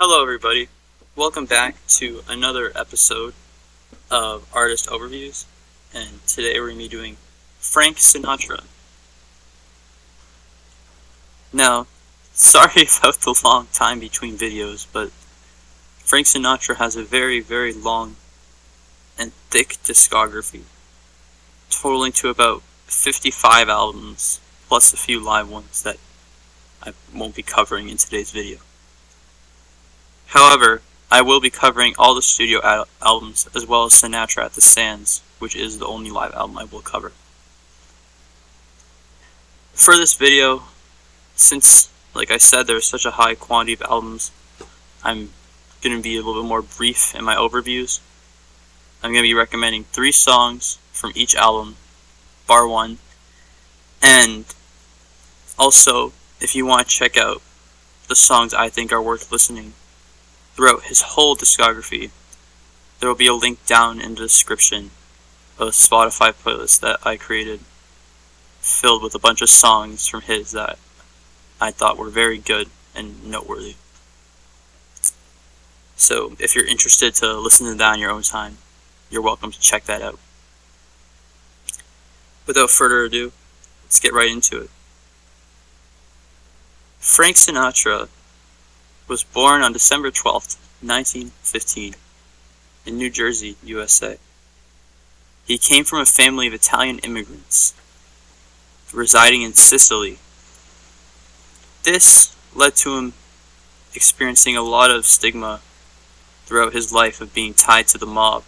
Hello everybody, welcome back to another episode of Artist Overviews, and today we're going to be doing Frank Sinatra. Now, sorry about the long time between videos, but Frank Sinatra has a very, very long and thick discography, totaling to about 55 albums, plus a few live ones that I won't be covering in today's video. However, I will be covering all the studio albums as well as Sinatra at the Sands, which is the only live album I will cover. For this video, since, like I said, there's such a high quantity of albums, I'm going to be a little bit more brief in my overviews. I'm going to be recommending 3 songs from each album, bar one, and also, if you want to check out the songs I think are worth listening throughout his whole discography, there will be a link down in the description of a Spotify playlist that I created, filled with a bunch of songs from his that I thought were very good and noteworthy. So if you're interested to listen to that on your own time, you're welcome to check that out. Without further ado, let's get right into it. Frank Sinatra was born on December 12th, 1915, in New Jersey, USA. He came from a family of Italian immigrants residing in Sicily. This led to him experiencing a lot of stigma throughout his life of being tied to the mob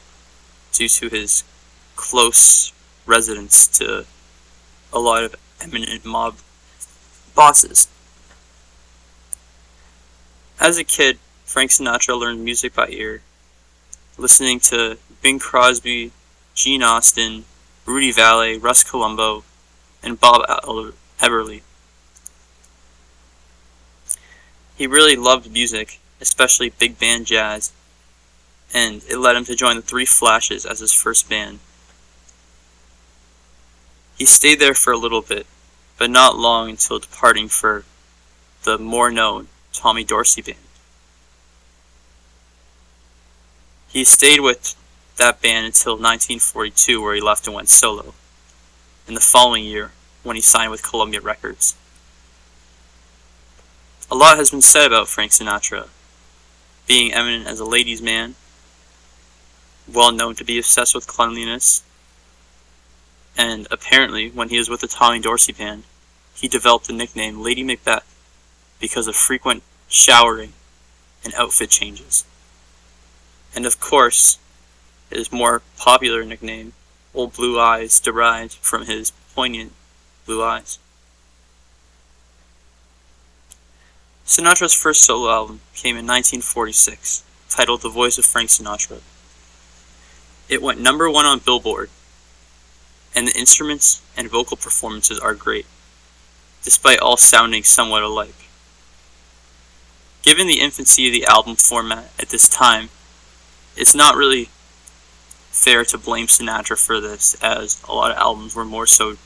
due to his close residence to a lot of eminent mob bosses. As a kid, Frank Sinatra learned music by ear, listening to Bing Crosby, Gene Austin, Rudy Vallee, Russ Columbo, and Bob Eberly. He really loved music, especially big band jazz, and it led him to join the Three Flashes as his first band. He stayed there for a little bit, but not long until departing for the more known Tommy Dorsey Band. He stayed with that band until 1942, where he left and went solo, in the following year when he signed with Columbia Records. A lot has been said about Frank Sinatra, being eminent as a ladies' man, well known to be obsessed with cleanliness, and apparently when he was with the Tommy Dorsey Band, he developed the nickname Lady Macbeth because of frequent showering and outfit changes. And of course, his more popular nickname, Old Blue Eyes, derived from his poignant blue eyes. Sinatra's first solo album came in 1946, titled The Voice of Frank Sinatra. It went number 1 on Billboard, and the instruments and vocal performances are great, despite all sounding somewhat alike. Given the infancy of the album format at this time, it's not really fair to blame Sinatra for this, as a lot of albums were more so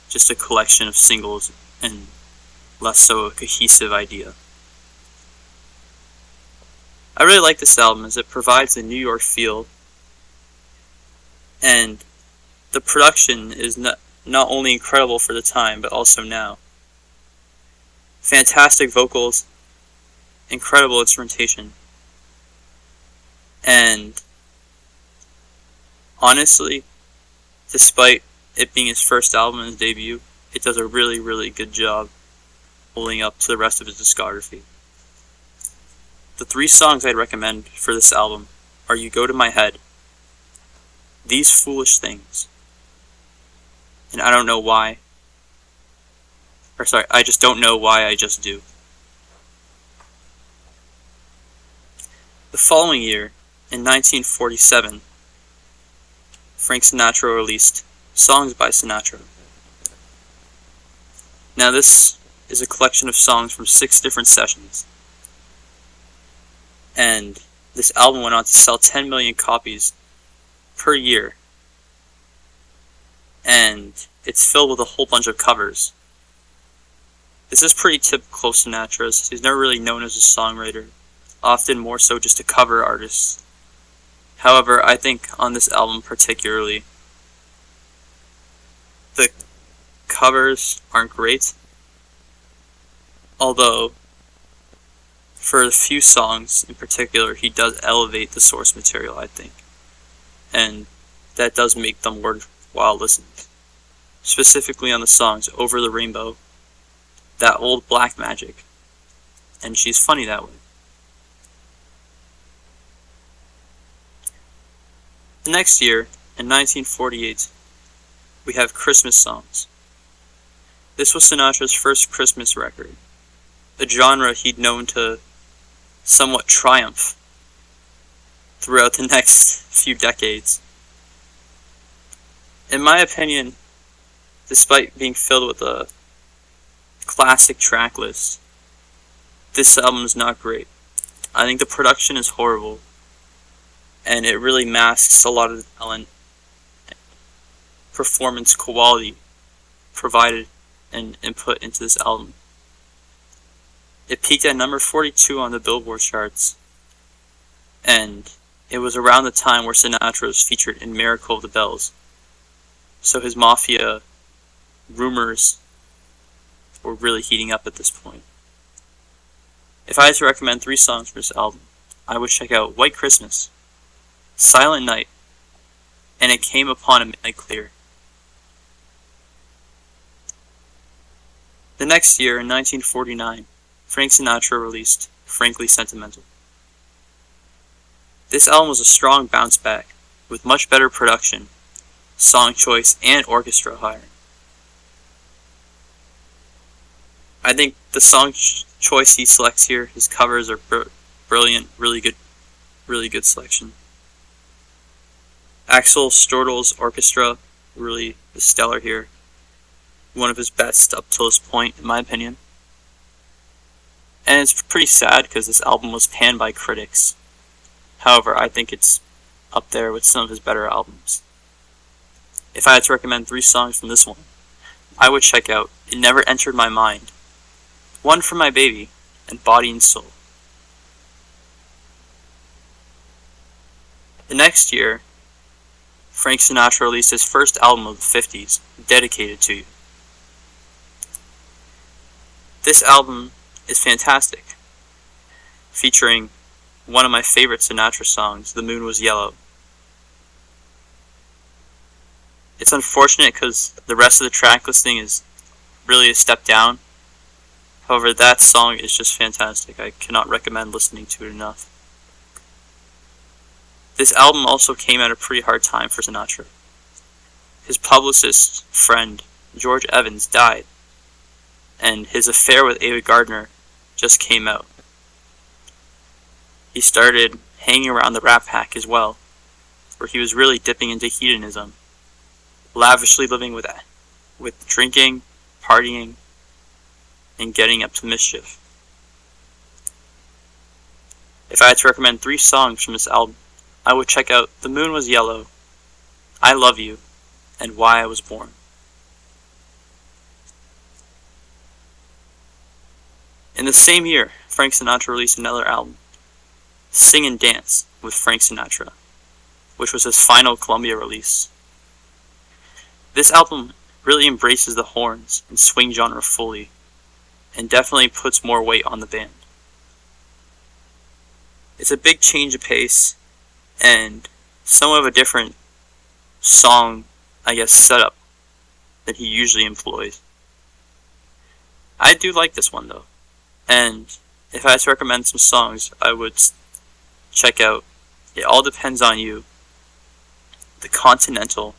just a collection of singles and less so a cohesive idea. I really like this album as it provides a New York feel, and the production is not only incredible for the time, but also now. Fantastic vocals, incredible instrumentation, and honestly, despite it being his first album and his debut, it does a really, really good job holding up to the rest of his discography. The 3 songs I'd recommend for this album are You Go to My Head, These Foolish Things, and I Don't Know Why, I Just Don't Know Why I Just Do. The following year, in 1947, Frank Sinatra released Songs by Sinatra. Now this is a collection of songs from 6 different sessions, and this album went on to sell 10 million copies per year, and it's filled with a whole bunch of covers. This is pretty typical of Sinatra's. He's never really known as a songwriter. often more so just a cover artist. However, I think on this album particularly, the covers aren't great, although for a few songs in particular, he does elevate the source material, I think, and that does make them worthwhile listens. Specifically on the songs Over the Rainbow, That Old Black Magic, and She's Funny That Way. The next year, in 1948, we have Christmas songs. This was Sinatra's first Christmas record, a genre he'd known to somewhat triumph throughout the next few decades. In my opinion, despite being filled with a classic track list, this album is not great. I think the production is horrible, and it really masks a lot of the talent and performance quality provided and input into this album. It peaked at number 42 on the Billboard charts, and it was around the time where Sinatra was featured in Miracle of the Bells, so his mafia rumors were really heating up at this point. If I had to recommend 3 songs for this album, I would check out White Christmas, Silent Night, and It Came Upon a Midnight Clear. The next year, in 1949, Frank Sinatra released Frankly Sentimental. This album was a strong bounce back, with much better production, song choice, and orchestra hiring. I think the song choice he selects here, his covers are brilliant, really good selection. Axel Stordahl's orchestra really is stellar here. One of his best up till this point, in my opinion. And it's pretty sad because this album was panned by critics. However, I think it's up there with some of his better albums. If I had to recommend 3 songs from this one, I would check out It Never Entered My Mind, One for My Baby, and Body and Soul. The next year, Frank Sinatra released his first album of the 50s, Dedicated to You. This album is fantastic, featuring one of my favorite Sinatra songs, The Moon Was Yellow. It's unfortunate because the rest of the track listing is really a step down. However, that song is just fantastic. I cannot recommend listening to it enough. This album also came at a pretty hard time for Sinatra. His publicist friend, George Evans, died, and his affair with Ava Gardner just came out. He started hanging around the Rat Pack as well, where he was really dipping into hedonism, lavishly living with drinking, partying, and getting up to mischief. If I had to recommend 3 songs from this album, I would check out The Moon Was Yellow, I Love You, and Why I Was Born. In the same year, Frank Sinatra released another album, Sing and Dance with Frank Sinatra, which was his final Columbia release. This album really embraces the horns and swing genre fully, and definitely puts more weight on the band. It's a big change of pace, and somewhat of a different song, setup than he usually employs. I do like this one though, and if I had to recommend some songs, I would check out It All Depends on You, The Continental,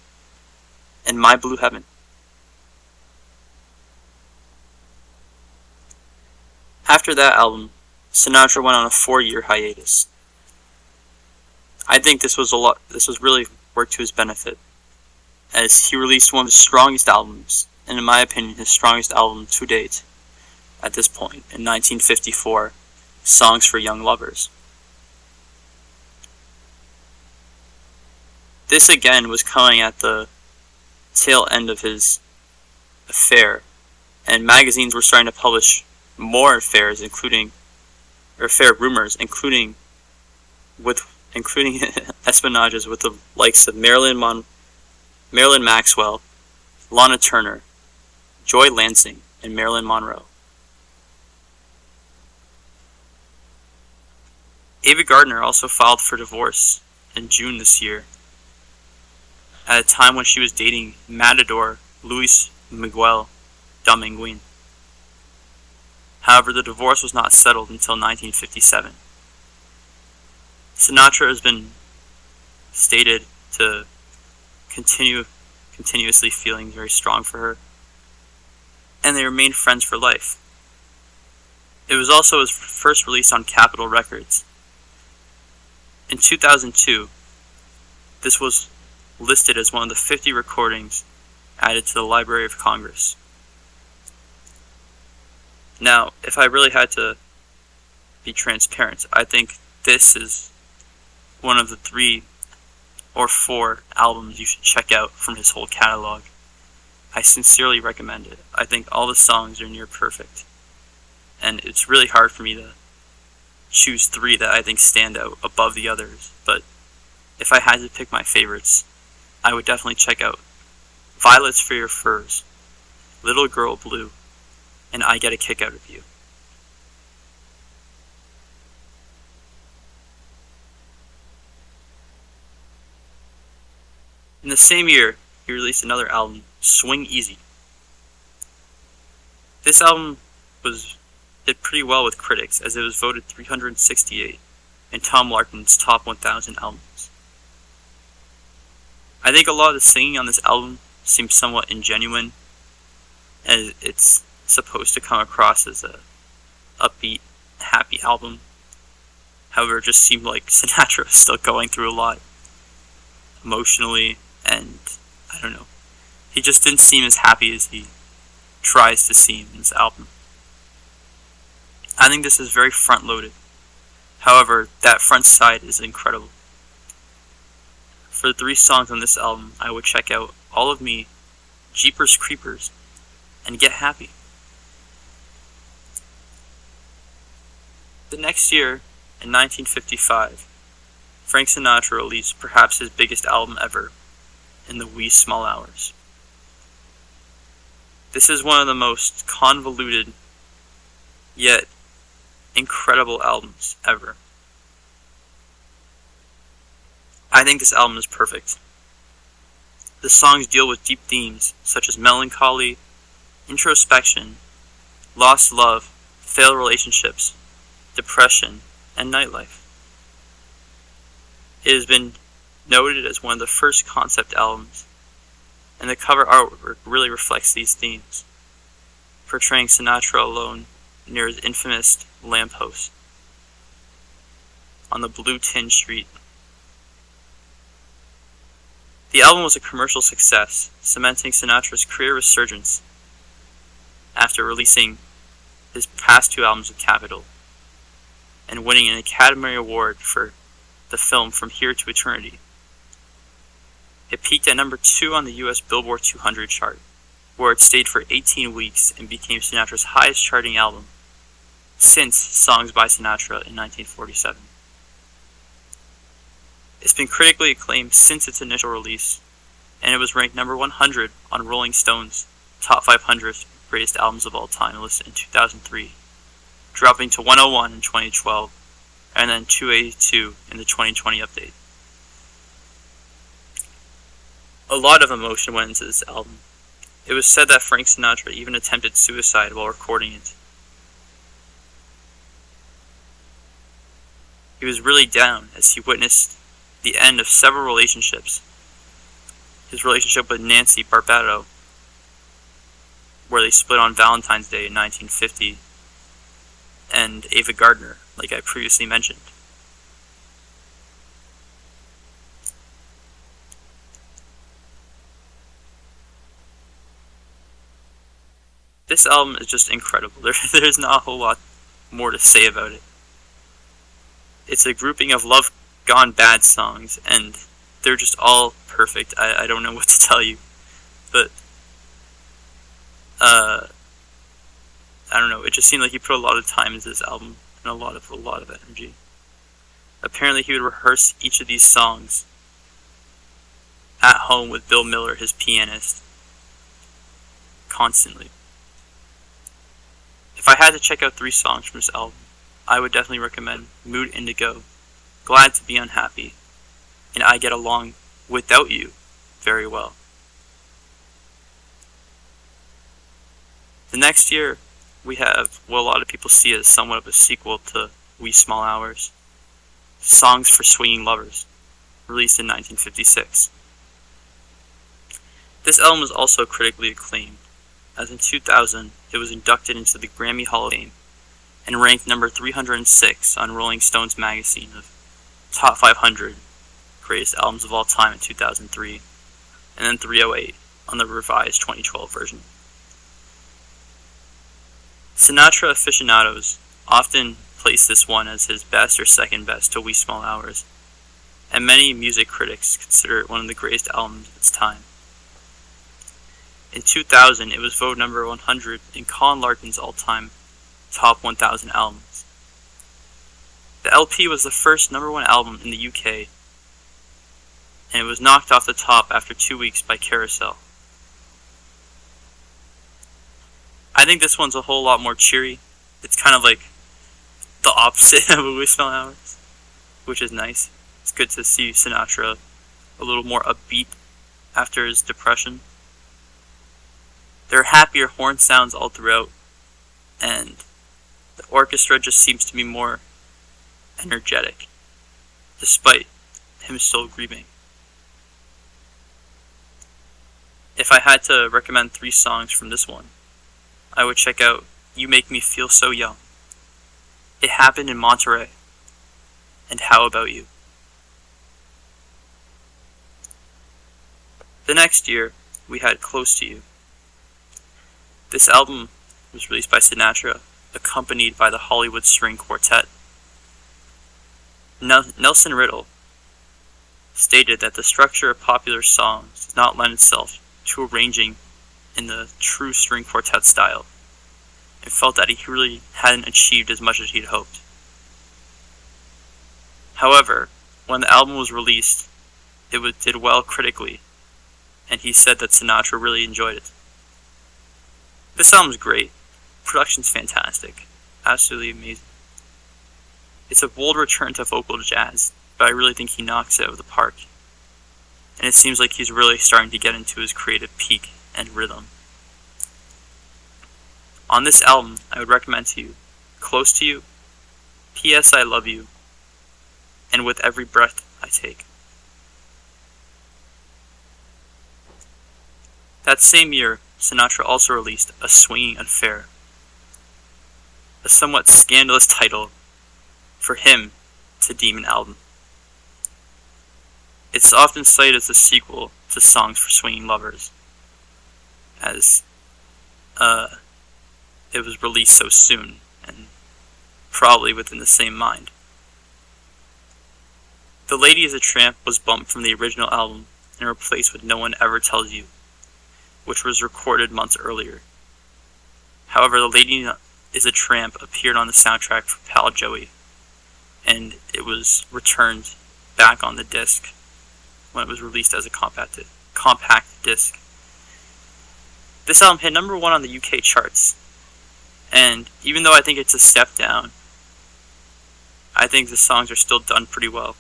and My Blue Heaven. After that album, Sinatra went on a 4-year hiatus. I think this was really worked to his benefit, as he released one of his strongest albums, and in my opinion, his strongest album to date, at this point, in 1954, Songs for Young Lovers. This again was coming at the tail end of his affair, and magazines were starting to publish more affairs, affair rumors, including espionages with the likes of Marilyn Maxwell, Lana Turner, Joy Lansing, and Marilyn Monroe. Ava Gardner also filed for divorce in June this year, at a time when she was dating matador Luis Miguel Dominguin. However, the divorce was not settled until 1957. Sinatra has been stated to continuously feeling very strong for her, and they remained friends for life. It was also his first release on Capitol Records. In 2002, this was listed as one of the 50 recordings added to the Library of Congress. Now, if I really had to be transparent, I think this is one of the 3 or 4 albums you should check out from his whole catalog. I sincerely recommend it. I think all the songs are near perfect, and it's really hard for me to choose 3 that I think stand out above the others, but if I had to pick my favorites, I would definitely check out Violets for Your Furs, Little Girl Blue, and I Get a Kick Out of You. In the same year, he released another album, Swing Easy. This album did pretty well with critics, as it was voted 368 in Tom Larkin's Top 1000 Albums. I think a lot of the singing on this album seems somewhat ingenuine, as it's supposed to come across as a upbeat, happy album. However, it just seemed like Sinatra was still going through a lot emotionally, and I don't know. He just didn't seem as happy as he tries to seem in this album. I think this is very front-loaded. However, that front side is incredible. For the 3 songs on this album, I would check out All of Me, Jeepers Creepers, and Get Happy. The next year, in 1955, Frank Sinatra released perhaps his biggest album ever, In the Wee Small Hours. This is one of the most convoluted, yet incredible albums ever. I think this album is perfect. The songs deal with deep themes such as melancholy, introspection, lost love, failed relationships, depression, and nightlife. It has been noted as one of the first concept albums, and the cover artwork really reflects these themes, portraying Sinatra alone near his infamous lamppost on the blue tin street. The album was a commercial success, cementing Sinatra's career resurgence after releasing his past 2 albums with Capitol and winning an Academy Award for the film From Here to Eternity. It peaked at number 2 on the US Billboard 200 chart, where it stayed for 18 weeks and became Sinatra's highest charting album since Songs by Sinatra in 1947. It's been critically acclaimed since its initial release, and it was ranked number 100 on Rolling Stone's Top 500 Greatest Albums of All Time list in 2003, dropping to 101 in 2012, and then 282 in the 2020 update. A lot of emotion went into this album. It was said that Frank Sinatra even attempted suicide while recording it. He was really down as he witnessed the end of several relationships. His relationship with Nancy Barbado, where they split on Valentine's Day in 1950, and Ava Gardner, like I previously mentioned. This album is just incredible. There's not a whole lot more to say about it. It's a grouping of love gone bad songs, and they're just all perfect. I don't know what to tell you, but I don't know, it just seemed like he put a lot of time into this album, and a lot of energy. Apparently he would rehearse each of these songs at home with Bill Miller, his pianist, constantly. If I had to check out 3 songs from this album, I would definitely recommend Mood Indigo, Glad to Be Unhappy, and I Get Along Without You very well. The next year, we have what a lot of people see as somewhat of a sequel to Wee Small Hours, Songs for Swinging Lovers, released in 1956. This album was also critically acclaimed, as in 2000 it was inducted into the Grammy Hall of Fame and ranked number 306 on Rolling Stone's magazine of Top 500 Greatest Albums of All Time in 2003, and then 308 on the revised 2012 version. Sinatra aficionados often place this one as his best or second best to Wee Small Hours, and many music critics consider it one of the greatest albums of its time. In 2000, it was voted number 100 in Colin Larkin's all-time top 1,000 albums. The LP was the first number 1 album in the UK, and it was knocked off the top after 2 weeks by Carousel. I think this one's a whole lot more cheery. It's kind of like the opposite of a Wee Small Hours, which is nice. It's good to see Sinatra a little more upbeat after his depression. There are happier horn sounds all throughout, and the orchestra just seems to be more energetic, despite him still grieving. If I had to recommend 3 songs from this one, I would check out You Make Me Feel So Young, It Happened in Monterey, and How About You. The next year, we had Close to You. This album was released by Sinatra, accompanied by the Hollywood String Quartet. Nelson Riddle stated that the structure of popular songs does not lend itself to arranging in the true string quartet style, and felt that he really hadn't achieved as much as he'd hoped. However, when the album was released, it did well critically, and he said that Sinatra really enjoyed it. This album's great. Production's fantastic. Absolutely amazing. It's a bold return to vocal jazz, but I really think he knocks it out of the park. And it seems like he's really starting to get into his creative peak and rhythm. On this album, I would recommend to you Close to You, P.S. I Love You, and With Every Breath I Take. That same year, Sinatra also released A Swingin Affair, a somewhat scandalous title for him to deem an album. It's often cited as a sequel to Songs for Swinging Lovers, as it was released so soon, and probably within the same mind. The Lady is a Tramp was bumped from the original album and replaced with No One Ever Tells You, which was recorded months earlier. However, The Lady is a Tramp appeared on the soundtrack for Pal Joey, and it was returned back on the disc when it was released as a compact disc. This album hit number 1 on the UK charts, and even though I think it's a step down, I think the songs are still done pretty well,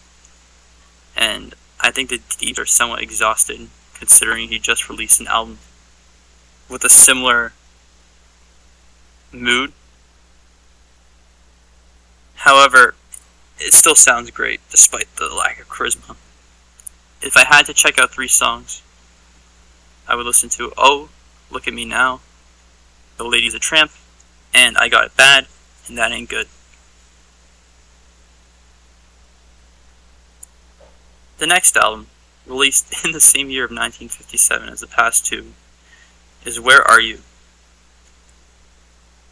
and I think the Deeps are somewhat exhausted considering he just released an album with a similar mood. However, it still sounds great despite the lack of charisma. If I had to check out 3 songs, I would listen to Oh, Look at Me Now, The Lady's a Tramp, and I Got It Bad, and That Ain't Good. The next album, released in the same year of 1957 as the past 2, is Where Are You?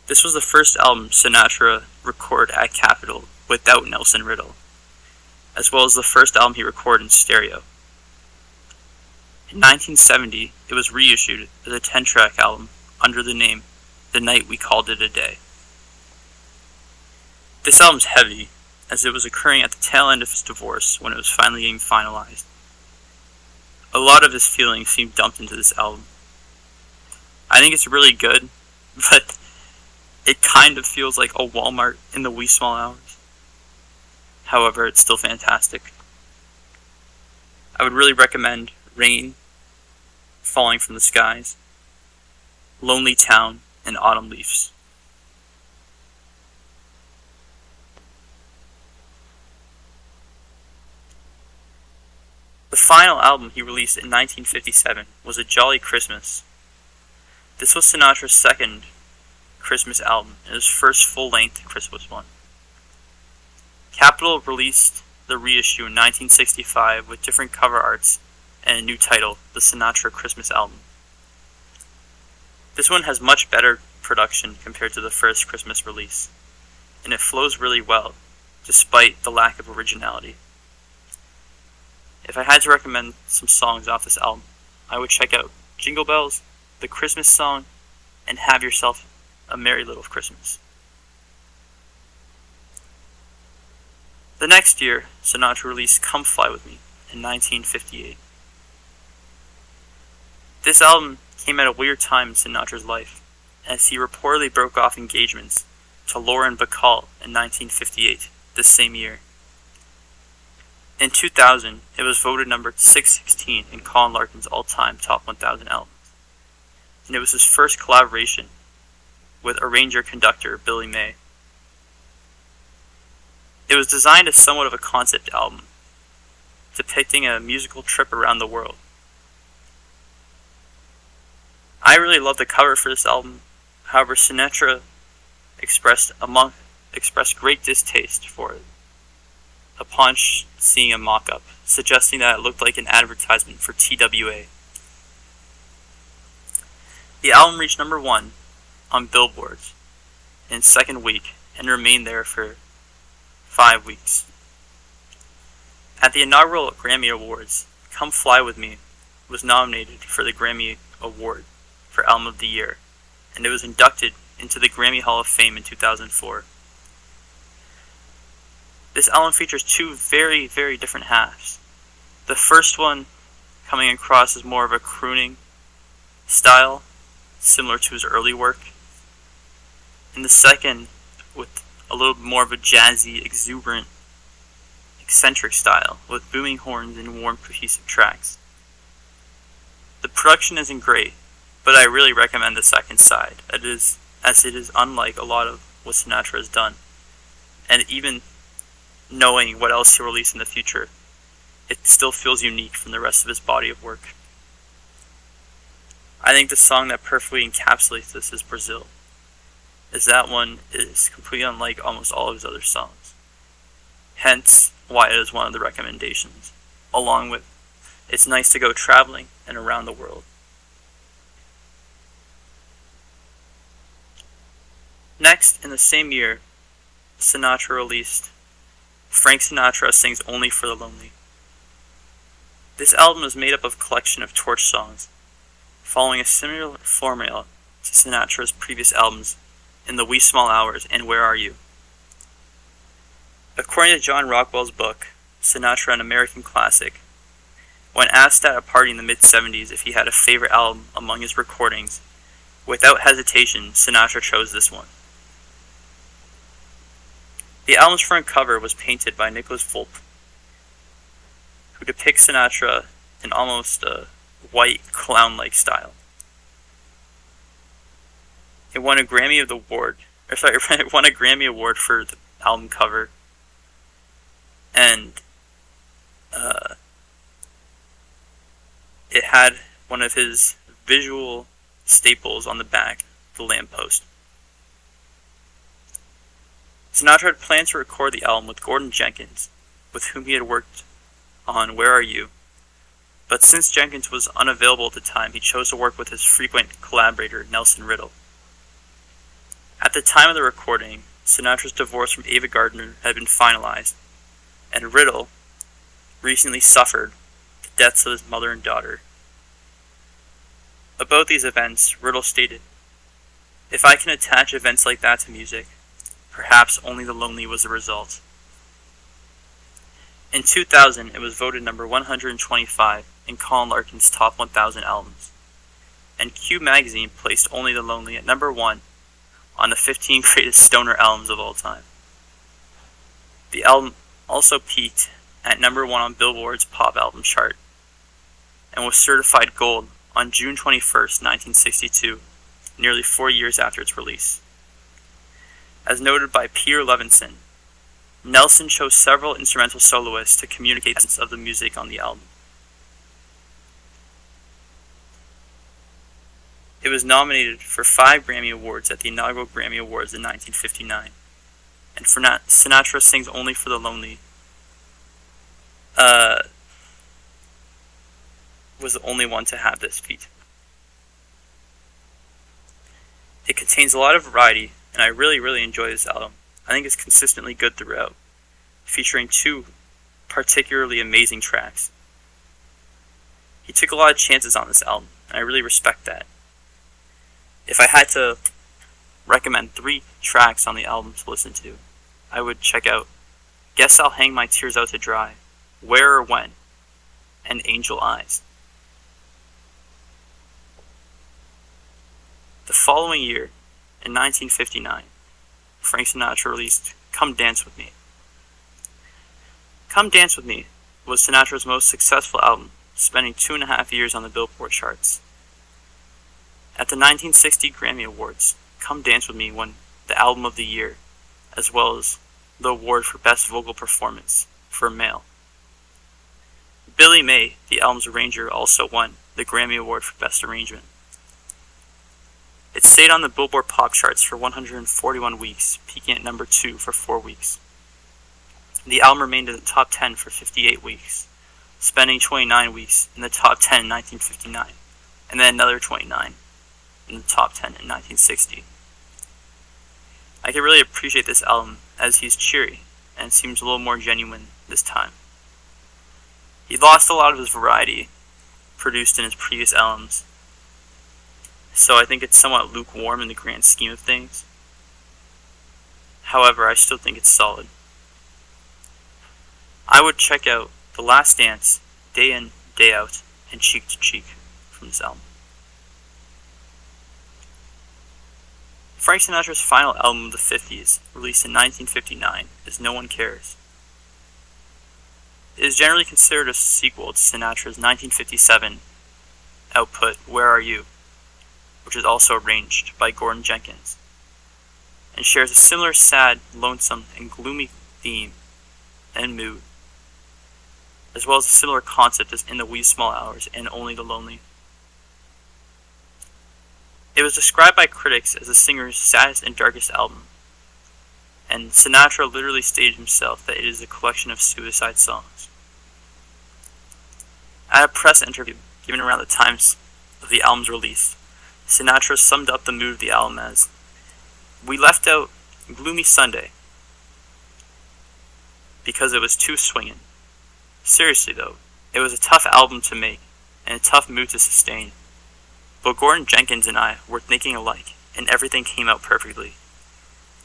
This was the first album Sinatra recorded at Capitol without Nelson Riddle, as well as the first album he recorded in stereo. In 1970, it was reissued as a 10-track album under the name The Night We Called It a Day. This album's heavy, as it was occurring at the tail end of his divorce when it was finally getting finalized. A lot of his feelings seem dumped into this album. I think it's really good, but it kind of feels like a Walmart in the wee small hours. However, it's still fantastic. I would really recommend Rain, Falling from the Skies, Lonely Town, and Autumn Leaves. The final album he released in 1957 was A Jolly Christmas. This was Sinatra's second Christmas album and his first full-length Christmas one. Capitol released the reissue in 1965 with different cover arts and a new title, The Sinatra Christmas Album. This one has much better production compared to the first Christmas release, and it flows really well, despite the lack of originality. If I had to recommend some songs off this album, I would check out Jingle Bells, The Christmas Song, and Have Yourself a Merry Little Christmas. The next year, Sinatra released Come Fly With Me in 1958. This album came at a weird time in Sinatra's life, as he reportedly broke off engagements to Lauren Bacall in 1958, this same year. In 2000, it was voted number 616 in Colin Larkin's all-time top 1,000 albums, and it was his first collaboration with arranger-conductor Billy May. It was designed as somewhat of a concept album, depicting a musical trip around the world. I really love the cover for this album. However, Sinatra expressed great distaste for it upon seeing a mock-up, suggesting that it looked like an advertisement for TWA. The album reached number 1 on Billboards in its second week and remained there for 5 weeks. At the inaugural Grammy Awards, Come Fly With Me was nominated for the Grammy Award for Album of the Year, and it was inducted into the Grammy Hall of Fame in 2004. This album features two very, very different halves. The first one coming across as more of a crooning style, similar to his early work, and the second with a little more of a jazzy, exuberant, eccentric style, with booming horns and warm, cohesive tracks. The production isn't great, but I really recommend the second side, as it is unlike a lot of what Sinatra has done. And even knowing what else he'll release in the future, it still feels unique from the rest of his body of work. I think the song that perfectly encapsulates this is Brazil, as that one is completely unlike almost all of his other songs. Hence, why it is one of the recommendations, along with It's Nice to Go Traveling and Around the World. Next, in the same year, Sinatra released Frank Sinatra Sings Only for the Lonely. This album is made up of a collection of torch songs, following a similar formula to Sinatra's previous albums, In the Wee Small Hours and Where Are You? According to John Rockwell's book, Sinatra, an American Classic, when asked at a party in the mid-70s if he had a favorite album among his recordings, without hesitation, Sinatra chose this one. The album's front cover was painted by Nicholas Volpe, who depicts Sinatra in almost a white, clown-like style. It won a Grammy Award for the album cover, and it had one of his visual staples on the back, the lamppost. Sinatra had planned to record the album with Gordon Jenkins, with whom he had worked on Where Are You? But since Jenkins was unavailable at the time, he chose to work with his frequent collaborator, Nelson Riddle. At the time of the recording, Sinatra's divorce from Ava Gardner had been finalized, and Riddle recently suffered the deaths of his mother and daughter. About these events, Riddle stated, "If I can attach events like that to music, Perhaps Only the Lonely was the result. In 2000, it was voted number 125 in Colin Larkin's Top 1000 Albums, and Q Magazine placed Only the Lonely at number 1 on the 15 greatest stoner albums of all time. The album also peaked at number 1 on Billboard's Pop Album chart, and was certified gold on June 21st, 1962, nearly 4 years after its release. As noted by Peter Levinson, Nelson chose several instrumental soloists to communicate the essence of the music on the album. It was nominated for 5 Grammy Awards at the inaugural Grammy Awards in 1959, and for Sinatra Sings Only for the Lonely was the only one to have this feat. It contains a lot of variety, and I really enjoy this album. I think it's consistently good throughout, featuring 2 particularly amazing tracks. He took a lot of chances on this album, and I really respect that. If I had to recommend 3 tracks on the album to listen to, I would check out Guess I'll Hang My Tears Out to Dry, Where or When, and Angel Eyes. The following year, in 1959, Frank Sinatra released Come Dance With Me. Come Dance With Me was Sinatra's most successful album, spending 2.5 years on the Billboard charts. At the 1960 Grammy Awards, Come Dance With Me won the Album of the Year, as well as the award for Best Vocal Performance for a male. Billy May, the album's arranger, also won the Grammy Award for Best Arrangement. It stayed on the Billboard Pop charts for 141 weeks, peaking at number 2 for 4 weeks. The album remained in the top 10 for 58 weeks, spending 29 weeks in the top 10 in 1959, and then another 29 in the top 10 in 1960. I can really appreciate this album as he's cheery and seems a little more genuine this time. He lost a lot of his variety produced in his previous albums, so I think it's somewhat lukewarm in the grand scheme of things. However, I still think it's solid. I would check out The Last Dance, Day In, Day Out, and Cheek to Cheek from this album. Frank Sinatra's final album of the 50s, released in 1959, is No One Cares. It is generally considered a sequel to Sinatra's 1957 output, Where Are You?, which is also arranged by Gordon Jenkins, and shares a similar sad, lonesome, and gloomy theme and mood, as well as a similar concept as In the Wee Small Hours and Only the Lonely. It was described by critics as the singer's saddest and darkest album, and Sinatra literally stated himself that it is a collection of suicide songs. At a press interview given around the times of the album's release, Sinatra summed up the mood of the album as, "We left out Gloomy Sunday because it was too swingin'. Seriously though, it was a tough album to make and a tough mood to sustain. But Gordon Jenkins and I were thinking alike, and everything came out perfectly.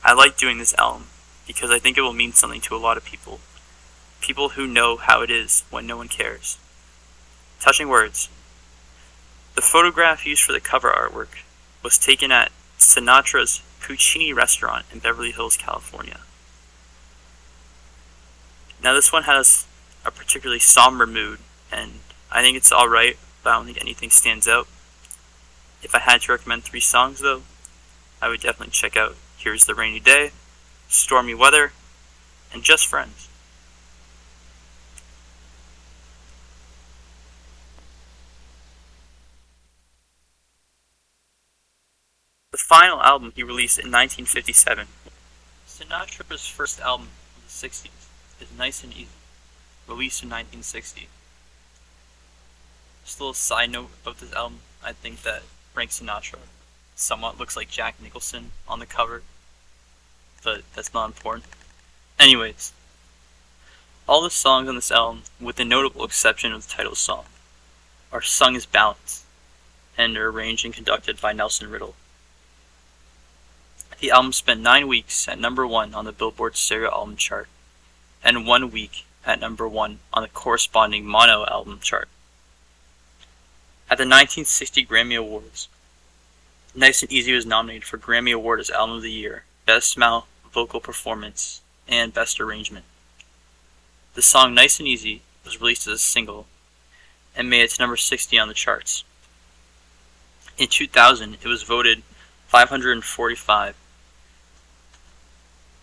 I like doing this album because I think it will mean something to a lot of people. People who know how it is when no one cares." Touching words. The photograph used for the cover artwork was taken at Sinatra's Puccini restaurant in Beverly Hills, California. Now this one has a particularly somber mood, and I think it's alright, but I don't think anything stands out. If I had to recommend 3 songs though, I would definitely check out Here's the Rainy Day, Stormy Weather, and Just Friends. The final album he released in 1957, Sinatra's first album of the 60s, is Nice and Easy, released in 1960. Just a little side note about this album, I think that Frank Sinatra somewhat looks like Jack Nicholson on the cover, but that's not important. Anyways, all the songs on this album, with the notable exception of the title song, are sung as ballads, and are arranged and conducted by Nelson Riddle. The album spent 9 weeks at number 1 on the Billboard Stereo Album Chart, and 1 week at number 1 on the corresponding mono album chart. At the 1960 Grammy Awards, Nice and Easy was nominated for Grammy Award as Album of the Year, Best Male Vocal Performance, and Best Arrangement. The song Nice and Easy was released as a single and made it to number 60 on the charts. In 2000, it was voted 545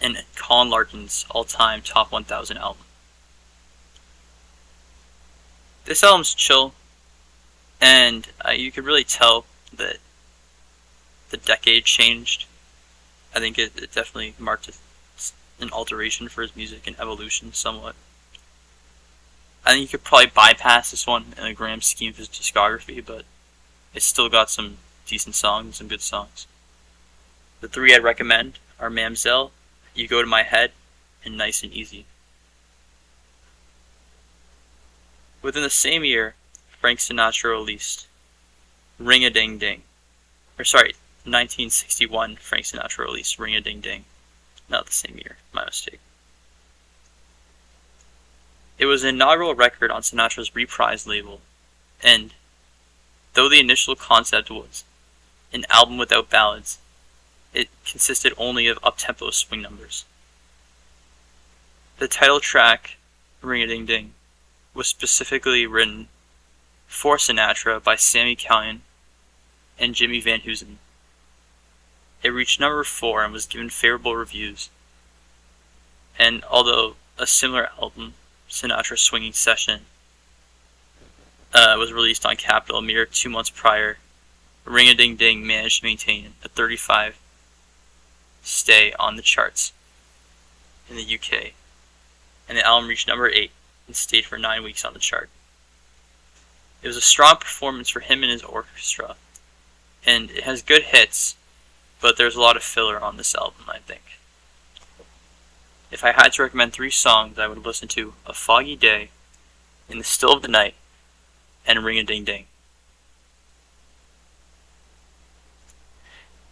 in Colin Larkin's all-time top 1000 album. This album's chill, and you could really tell that the decade changed. I think it definitely marked an alteration for his music and evolution somewhat. I think you could probably bypass this one in the grand scheme of his discography, but it's still got some decent songs and some good songs. The 3 I'd recommend are Mamzelle, You Go to My Head, and Nice and Easy. Within the same year, Frank Sinatra released Ring-a-Ding-Ding. 1961, Frank Sinatra released Ring-a-Ding-Ding. Not the same year, my mistake. It was an inaugural record on Sinatra's Reprise label, and though the initial concept was an album without ballads, it consisted only of up-tempo swing numbers. The title track, Ring-a-Ding-Ding, was specifically written for Sinatra by Sammy Callion and Jimmy Van Heusen. It reached number 4 and was given favorable reviews. And although a similar album, Sinatra Swinging Session, was released on Capitol a mere 2 months prior, Ring-a-Ding-Ding managed to maintain a 35 stay on the charts in the UK, and the album reached number 8 and stayed for 9 weeks on the chart. It was a strong performance for him and his orchestra, and it has good hits, but there's a lot of filler on this album, I think. If I had to recommend 3 songs, I would listen to A Foggy Day, In the Still of the Night, and Ring-a-Ding-Ding.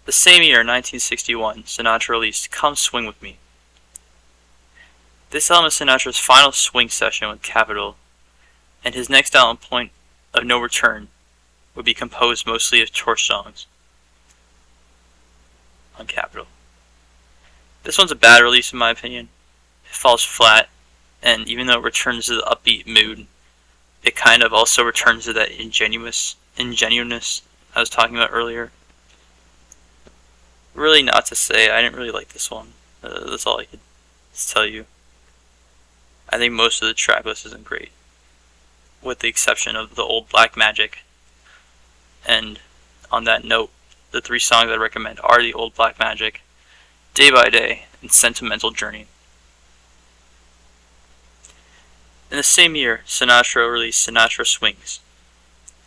The same year, 1961, Sinatra released Come Swing With Me. This album is Sinatra's final swing session with Capitol, and his next album, Point of No Return, would be composed mostly of torch songs on Capitol. This one's a bad release in my opinion. It falls flat, and even though it returns to the upbeat mood, it kind of also returns to that ingenuineness I was talking about earlier. Really not to say, I didn't really like this one. That's all I could tell you. I think most of the track list isn't great, with the exception of the Old Black Magic. And on that note, the 3 songs I recommend are the Old Black Magic, Day by Day, and Sentimental Journey. In the same year, Sinatra released Sinatra Swings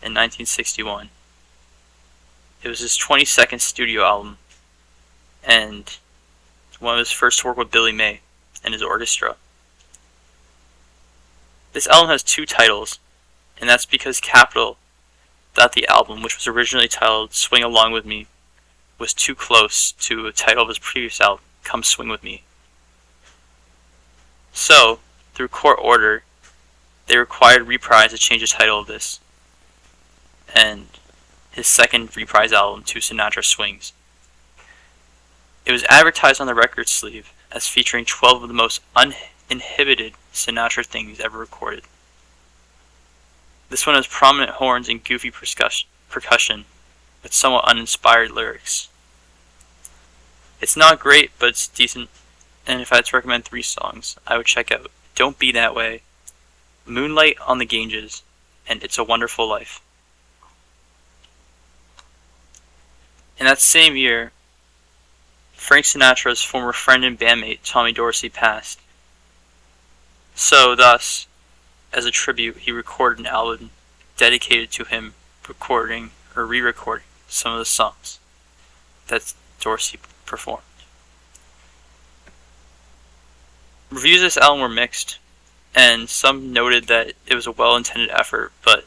in 1961. It was his 22nd studio album, and one of his first to work with Billy May and his orchestra. This album has 2 titles, and that's because Capitol thought the album, which was originally titled Swing Along With Me, was too close to the title of his previous album, Come Swing With Me. So, through court order, they required Reprise to change the title of this, and his second Reprise album to Sinatra Swings. It was advertised on the record sleeve as featuring 12 of the most uninhibited Sinatra things ever recorded. This one has prominent horns and goofy percussion with somewhat uninspired lyrics. It's not great, but it's decent, and if I had to recommend 3 songs, I would check out Don't Be That Way, Moonlight on the Ganges, and It's a Wonderful Life. In that same year, Frank Sinatra's former friend and bandmate Tommy Dorsey passed. So, thus, as a tribute, he recorded an album dedicated to him recording or re-recording some of the songs that Dorsey performed. Reviews of this album were mixed, and some noted that it was a well-intended effort, but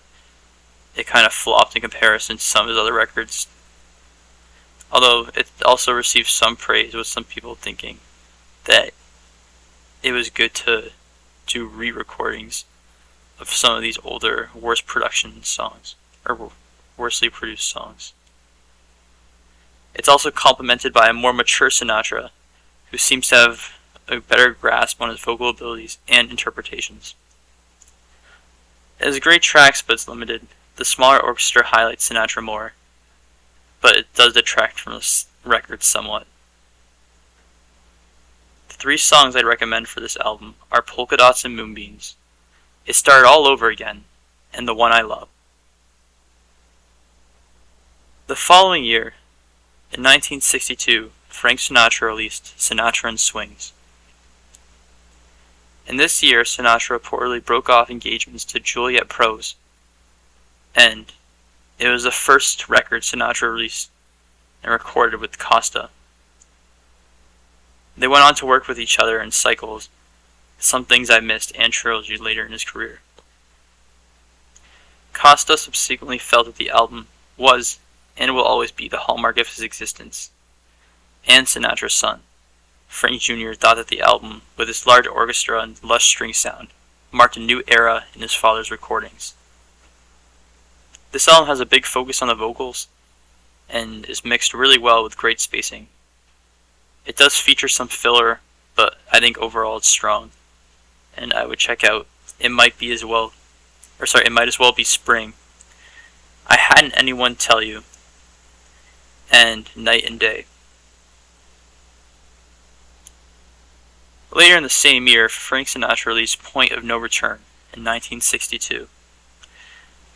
it kind of flopped in comparison to some of his other records. although it also received some praise, with some people thinking that it was good to do re-recordings of some of these older, worse production songs, or worsely produced songs. It's also complemented by a more mature Sinatra, who seems to have a better grasp on his vocal abilities and interpretations. It has great tracks, but it's limited. The smaller orchestra highlights Sinatra more, but it does detract from this record somewhat. The 3 songs I'd recommend for this album are Polka Dots and Moonbeams, It Started All Over Again, and The One I Love. The following year, in 1962, Frank Sinatra released Sinatra and Swings. In this year, Sinatra reportedly broke off engagements to Juliet Prose, and it was the first record Sinatra released and recorded with Costa. They went on to work with each other in Cycles, Some Things I Missed, and Trilogy later in his career. Costa subsequently felt that the album was and will always be the hallmark of his existence, and Sinatra's son, Frank Jr., thought that the album, with its large orchestra and lush string sound, marked a new era in his father's recordings. This album has a big focus on the vocals, and is mixed really well with great spacing. It does feature some filler, but I think overall it's strong, and I would check out It Might Be As Well, It Might As Well Be Spring, I Hadn't Anyone Tell You, and Night and Day. Later in the same year, Frank Sinatra released Point of No Return in 1962.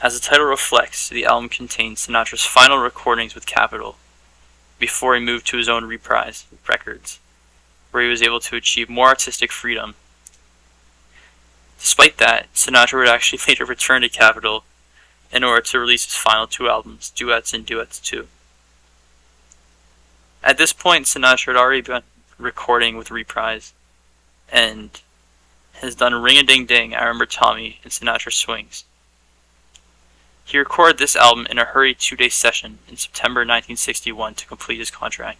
As the title reflects, the album contains Sinatra's final recordings with Capitol, before he moved to his own Reprise Records, where he was able to achieve more artistic freedom. Despite that, Sinatra would actually later return to Capitol in order to release his final 2 albums, Duets and Duets 2. At this point, Sinatra had already been recording with Reprise, and has done Ring-a-Ding-Ding, I Remember Tommy, and Sinatra Swings. He recorded this album in a hurried 2-day session in September 1961 to complete his contract.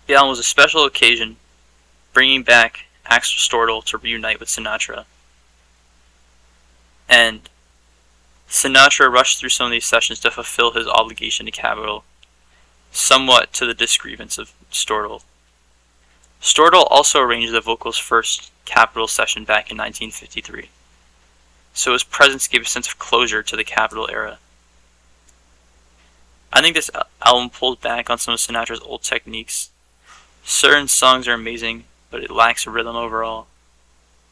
The album was a special occasion, bringing back Axel Stordahl to reunite with Sinatra. And Sinatra rushed through some of these sessions to fulfill his obligation to Capitol, somewhat to the disgrievance of Stordahl. Stordahl also arranged the vocals' first Capitol session back in 1953, so his presence gave a sense of closure to the Capitol era. I think this album pulled back on some of Sinatra's old techniques. Certain songs are amazing, but it lacks rhythm overall,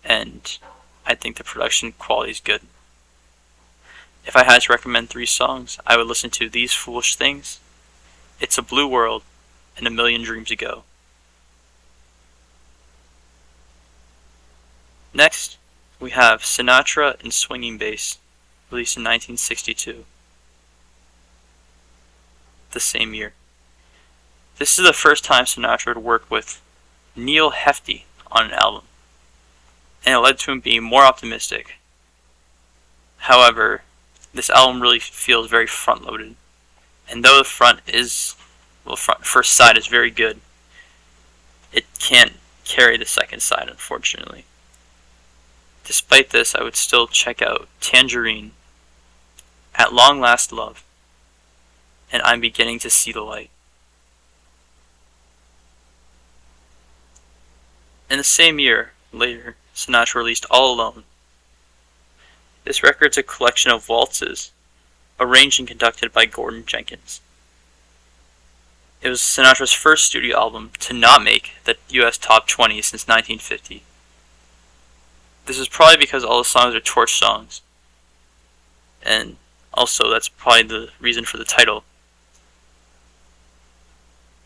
and I think the production quality is good. If I had to recommend 3 songs, I would listen to These Foolish Things, It's a Blue World, and A Million Dreams Ago. Next, we have Sinatra and Swinging Bass, released in 1962, the same year. This is the first time Sinatra would work with Neil Hefti on an album, and it led to him being more optimistic. However, this album really feels very front-loaded, and though the first side is very good, it can't carry the second side, unfortunately. Despite this, I would still check out Tangerine, At Long Last Love, and I'm Beginning to See the Light. In the same year, later, Sinatra released All Alone. This record's a collection of waltzes, arranged and conducted by Gordon Jenkins. It was Sinatra's first studio album to not make the US Top 20 since 1950. This is probably because all the songs are torch songs, and also that's probably the reason for the title.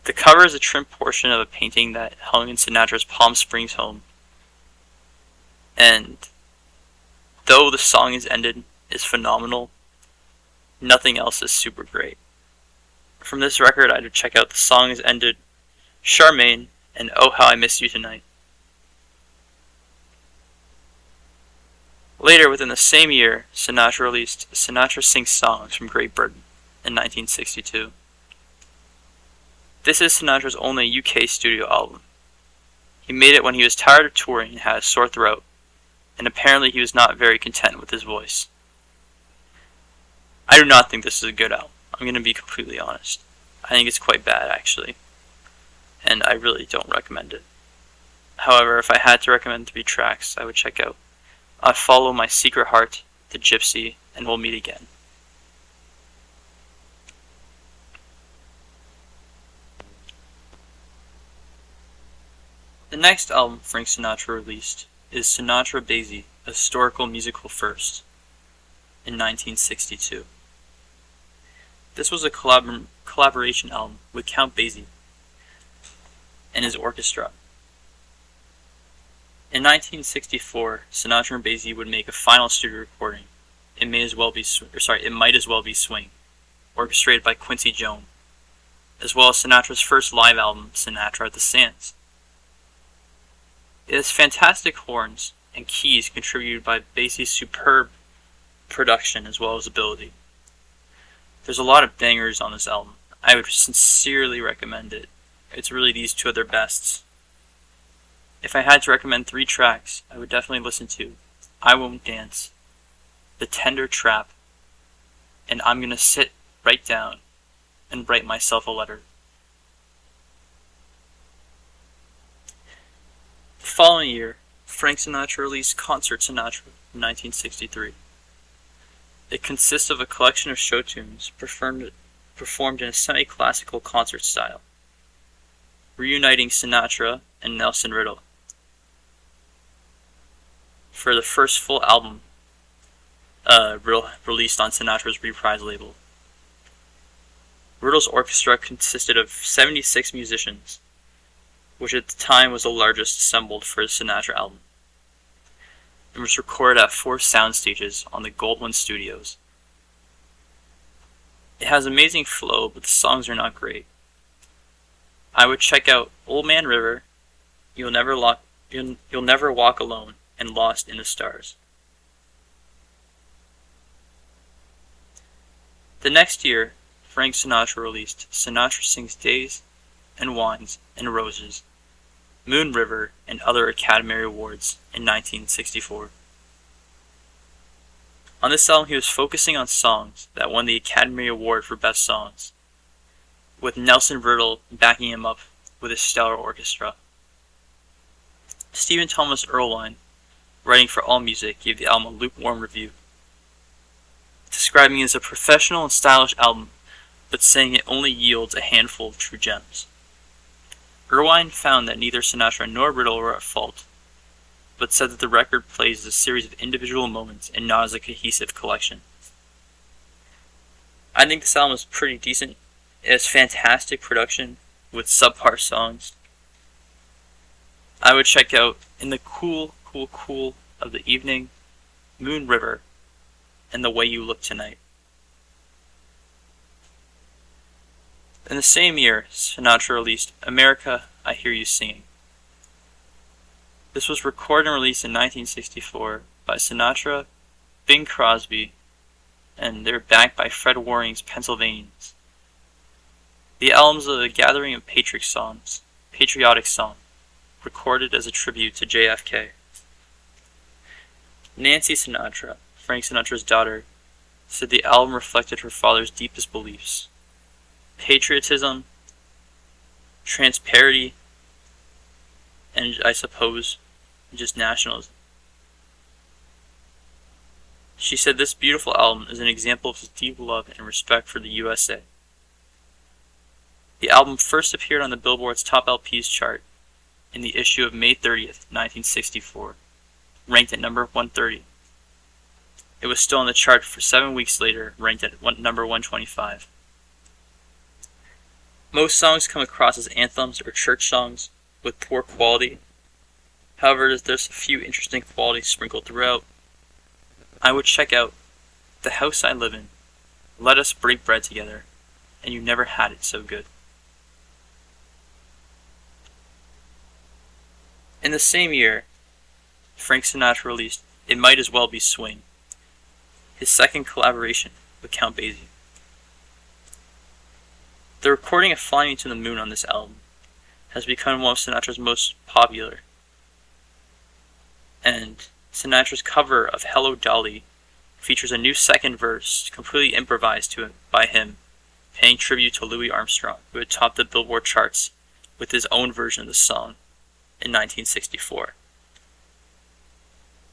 The cover is a trimmed portion of a painting that hung in Sinatra's Palm Springs home, and though the song is ended is phenomenal, nothing else is super great. From this record, I'd check out The Song Is Ended, Charmaine, and Oh How I Miss You Tonight. Later, within the same year, Sinatra released Sinatra Sings Songs from Great Britain. in 1962. This is Sinatra's only UK studio album. He made it when he was tired of touring and had a sore throat, and apparently he was not very content with his voice. I do not think this is a good album. I'm going to be completely honest. I think it's quite bad, actually, and I really don't recommend it. However, if I had to recommend 3 tracks, I would check out I Follow My Secret Heart, The Gypsy, and We'll Meet Again. The next album Frank Sinatra released is Sinatra-Basie, a historical musical first, in 1962. This was a collaboration album with Count Basie and his orchestra. In 1964, Sinatra and Basie would make a final studio recording. It might as well be Swing, orchestrated by Quincy Jones, as well as Sinatra's first live album, Sinatra at the Sands. It has fantastic horns and keys contributed by Basie's superb production as well as ability. There's a lot of bangers on this album. I would sincerely recommend it. It's really these 2 of their bests. If I had to recommend 3 tracks, I would definitely listen to I Won't Dance, The Tender Trap, and I'm Gonna Sit Right Down and Write Myself a Letter. The following year, Frank Sinatra released Concert Sinatra in 1963. It consists of a collection of show tunes performed in a semi-classical concert style, reuniting Sinatra and Nelson Riddle for the first full album released on Sinatra's Reprise label. Riddle's orchestra consisted of 76 musicians, which at the time was the largest assembled for a Sinatra album, and was recorded at 4 sound stages on the Goldwyn Studios. It has amazing flow, but the songs are not great. I would check out Old Man River, You'll Never Walk Alone, and Lost in the Stars. The next year, Frank Sinatra released Sinatra Sings Days and Wines and Roses, Moon River, and other Academy Awards in 1964. On this album, he was focusing on songs that won the Academy Award for Best Songs, with Nelson Riddle backing him up with his stellar orchestra. Stephen Thomas Erlewine, writing for AllMusic, gave the album a lukewarm review, describing it as a professional and stylish album, but saying it only yields a handful of true gems. Erlewine found that neither Sinatra nor Riddle were at fault, but said that the record plays as a series of individual moments and not as a cohesive collection. I think this album is pretty decent. It has fantastic production with subpar songs. I would check out In the Cool of the Evening, Moon River, and The Way You Look Tonight. In the same year, Sinatra released America, I Hear You Singing. This was recorded and released in 1964 by Sinatra, Bing Crosby, and they're backed by Fred Waring's Pennsylvanians. The album's a gathering of patriotic songs, recorded as a tribute to JFK. Nancy Sinatra, Frank Sinatra's daughter, said the album reflected her father's deepest beliefs: patriotism, transparency, and I suppose just nationalism. She said this beautiful album is an example of his deep love and respect for the USA. The album first appeared on the Billboard's Top LPs chart in the issue of May 30th, 1964, ranked at number 130. It was still on the chart for 7 weeks later, ranked at number 125. Most songs come across as anthems or church songs with poor quality. However, there's a few interesting qualities sprinkled throughout. I would check out The House I Live In, Let Us Break Bread Together, and You Never Had It So Good. In the same year, Frank Sinatra released It Might As Well Be Swing, his second collaboration with Count Basie. The recording of Fly Me to the Moon on this album has become one of Sinatra's most popular, and Sinatra's cover of Hello Dolly features a new second verse completely improvised by him, paying tribute to Louis Armstrong, who had topped the Billboard charts with his own version of the song in 1964.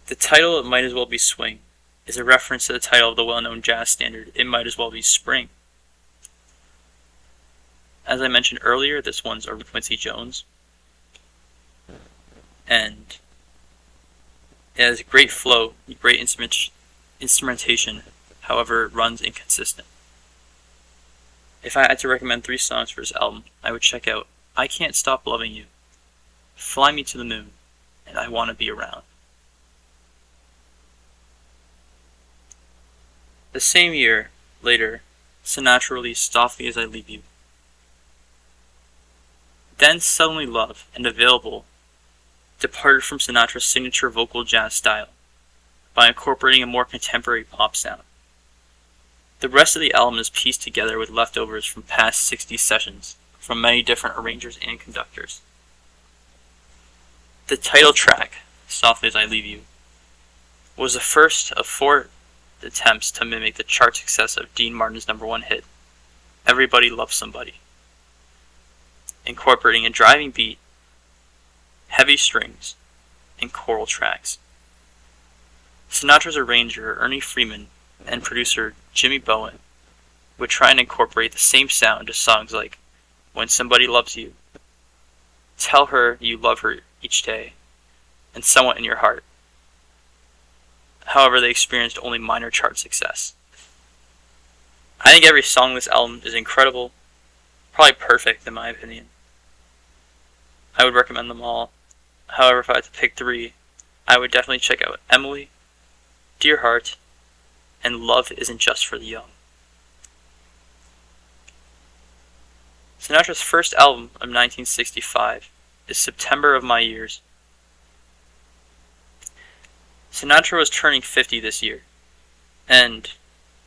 The title, It Might As Well Be Swing, is a reference to the title of the well-known jazz standard, It Might As Well Be Spring. As I mentioned earlier, this one's a Quincy Jones, and it has great flow, great instrumentation, however it runs inconsistent. If I had to recommend 3 songs for this album, I would check out I Can't Stop Loving You, Fly Me to the Moon, and I Want to Be Around. The same year, later, Sinatra released Softly As I Leave You. Then Suddenly Love and Available departed from Sinatra's signature vocal jazz style by incorporating a more contemporary pop sound. The rest of the album is pieced together with leftovers from past 60 sessions from many different arrangers and conductors. The title track, Softly As I Leave You, was the first of 4 attempts to mimic the chart success of Dean Martin's #1 hit, Everybody Loves Somebody, incorporating a driving beat, heavy strings, and choral tracks. Sinatra's arranger, Ernie Freeman, and producer, Jimmy Bowen, would try and incorporate the same sound to songs like When Somebody Loves You, Tell Her You Love Her Each Day, and Someone in Your Heart. However, they experienced only minor chart success. I think every song on this album is incredible, probably perfect in my opinion. I would recommend them all. However, if I had to pick 3, I would definitely check out Emily, Dear Heart, and Love Isn't Just for the Young. Sinatra's first album of 1965 is September of My Years. Sinatra was turning 50 this year, and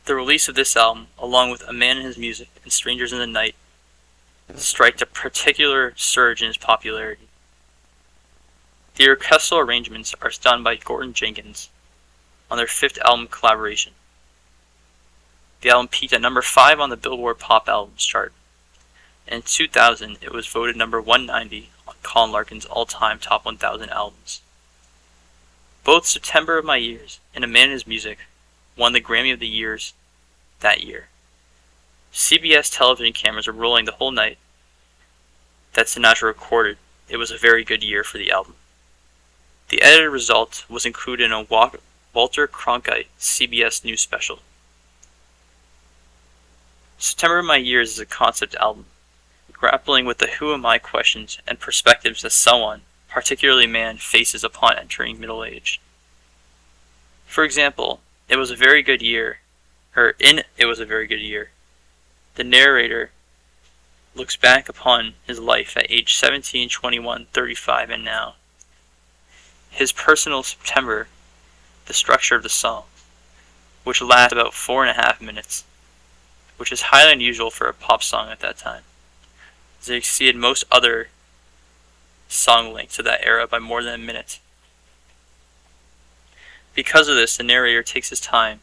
the release of this album, along with A Man and His Music and Strangers in the Night, striked a particular surge in his popularity. The orchestral arrangements are done by Gordon Jenkins on their 5th album collaboration. The album peaked at number 5 on the Billboard Pop Albums chart, and in 2000 it was voted number 190 on Colin Larkin's all-time top 1,000 albums. Both September of My Years and A Man and His Music won the Grammy of the Years that year. CBS television cameras were rolling the whole night that Sinatra recorded It Was a Very Good Year for the album. The edited result was included in a Walter Cronkite CBS News special. September of My Years is a concept album, grappling with the who am I questions and perspectives that someone, particularly a man, faces upon entering middle age. For example, It Was a Very Good Year, in It Was a Very Good Year, the narrator looks back upon his life at age 17, 21, 35, and now. His personal September, the structure of the song, which lasts about 4.5 minutes, which is highly unusual for a pop song at that time, as it exceeded most other song lengths of that era by more than a minute. Because of this, the narrator takes his time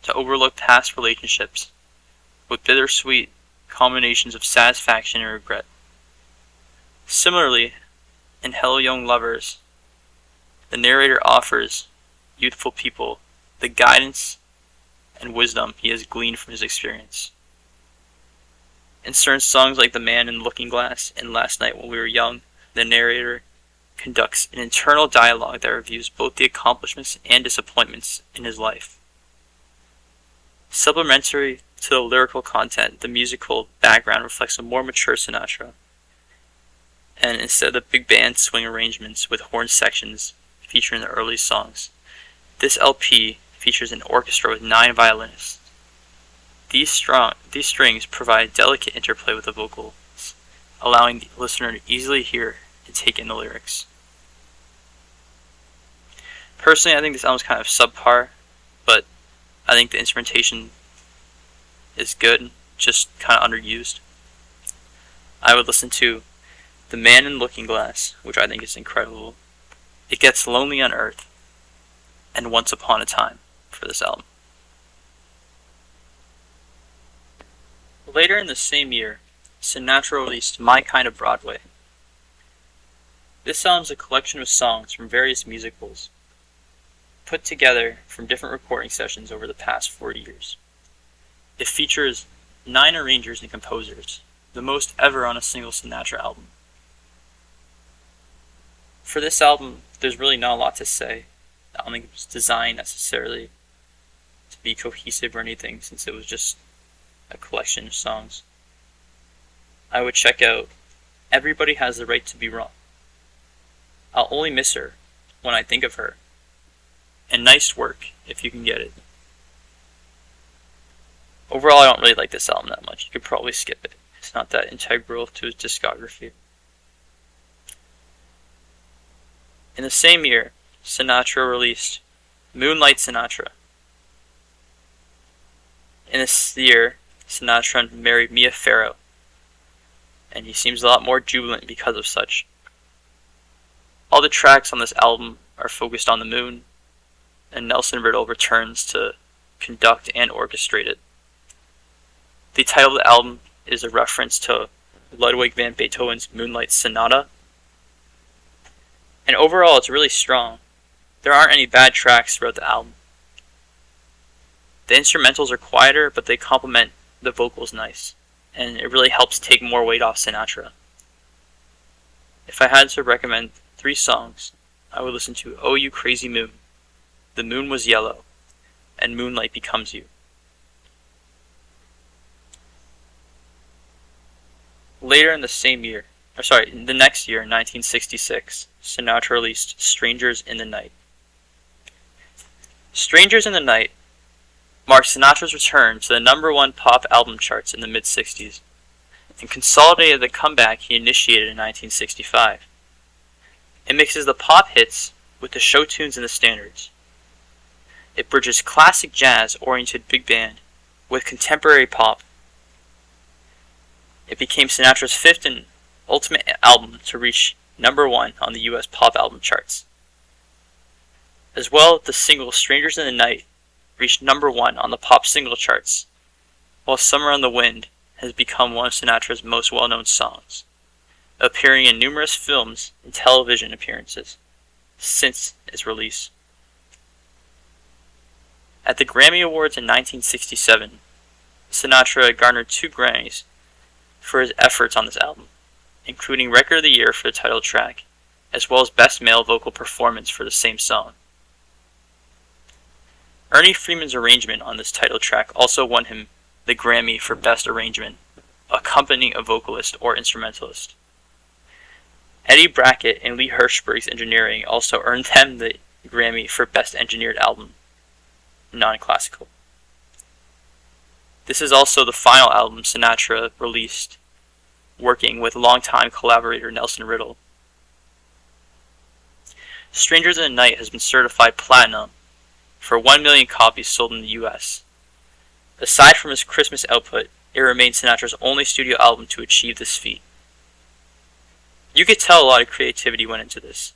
to overlook past relationships with bittersweet combinations of satisfaction and regret. Similarly, in Hello Young Lovers, the narrator offers youthful people the guidance and wisdom he has gleaned from his experience. In certain songs like The Man in the Looking Glass and Last Night When We Were Young, the narrator conducts an internal dialogue that reviews both the accomplishments and disappointments in his life. Supplementary to the lyrical content, the musical background reflects a more mature Sinatra, and instead of the big band swing arrangements with horn sections featured in the early songs, this LP features an orchestra with 9 violinists. These strings provide delicate interplay with the vocals, allowing the listener to easily hear and take in the lyrics. Personally, I think this album is kind of subpar, but I think the instrumentation is good, just kind of underused. I would listen to The Man in Looking Glass, which I think is incredible. It Gets Lonely on Earth, and Once Upon a Time for this album. Later in the same year, Sinatra released My Kind of Broadway. This album is a collection of songs from various musicals, put together from different recording sessions over the past 40 years. It features 9 arrangers and composers, the most ever on a single Sinatra album. For this album, there's really not a lot to say. I don't think it was designed necessarily to be cohesive or anything, since it was just a collection of songs. I would check out Everybody Has the Right to Be Wrong, I'll Only Miss Her When I Think of Her, and Nice Work if you can get it. Overall, I don't really like this album that much. You could probably skip it. It's not that integral to his discography. In the same year, Sinatra released Moonlight Sinatra. In this year, Sinatra married Mia Farrow, and he seems a lot more jubilant because of such. All the tracks on this album are focused on the moon, and Nelson Riddle returns to conduct and orchestrate it. The title of the album is a reference to Ludwig van Beethoven's Moonlight Sonata, and overall it's really strong. There aren't any bad tracks throughout the album. The instrumentals are quieter, but they complement the vocals nice, and it really helps take more weight off Sinatra. If I had to recommend 3 songs, I would listen to Oh You Crazy Moon, The Moon Was Yellow, and Moonlight Becomes You. Later in the next year, 1966, Sinatra released Strangers in the Night. Strangers in the Night marked Sinatra's return to the #1 pop album charts in the mid-60s, and consolidated the comeback he initiated in 1965. It mixes the pop hits with the show tunes and the standards. It bridges classic jazz-oriented big band with contemporary pop. It became Sinatra's 5th and ultimate album to reach #1 on the US pop album charts. As well, the single Strangers in the Night reached #1 on the pop single charts, while Summer on the Wind has become one of Sinatra's most well-known songs, appearing in numerous films and television appearances since its release. At the Grammy Awards in 1967, Sinatra garnered 2 Grammys for his efforts on this album, including Record of the Year for the title track, as well as Best Male Vocal Performance for the same song. Ernie Freeman's arrangement on this title track also won him the Grammy for Best Arrangement, accompanying a vocalist or instrumentalist. Eddie Brackett and Lee Hirschberg's engineering also earned them the Grammy for Best Engineered Album, non-classical. This is also the final album Sinatra released, working with longtime collaborator Nelson Riddle. Strangers in the Night has been certified platinum for 1 million copies sold in the US. Aside from his Christmas output, it remains Sinatra's only studio album to achieve this feat. You could tell a lot of creativity went into this.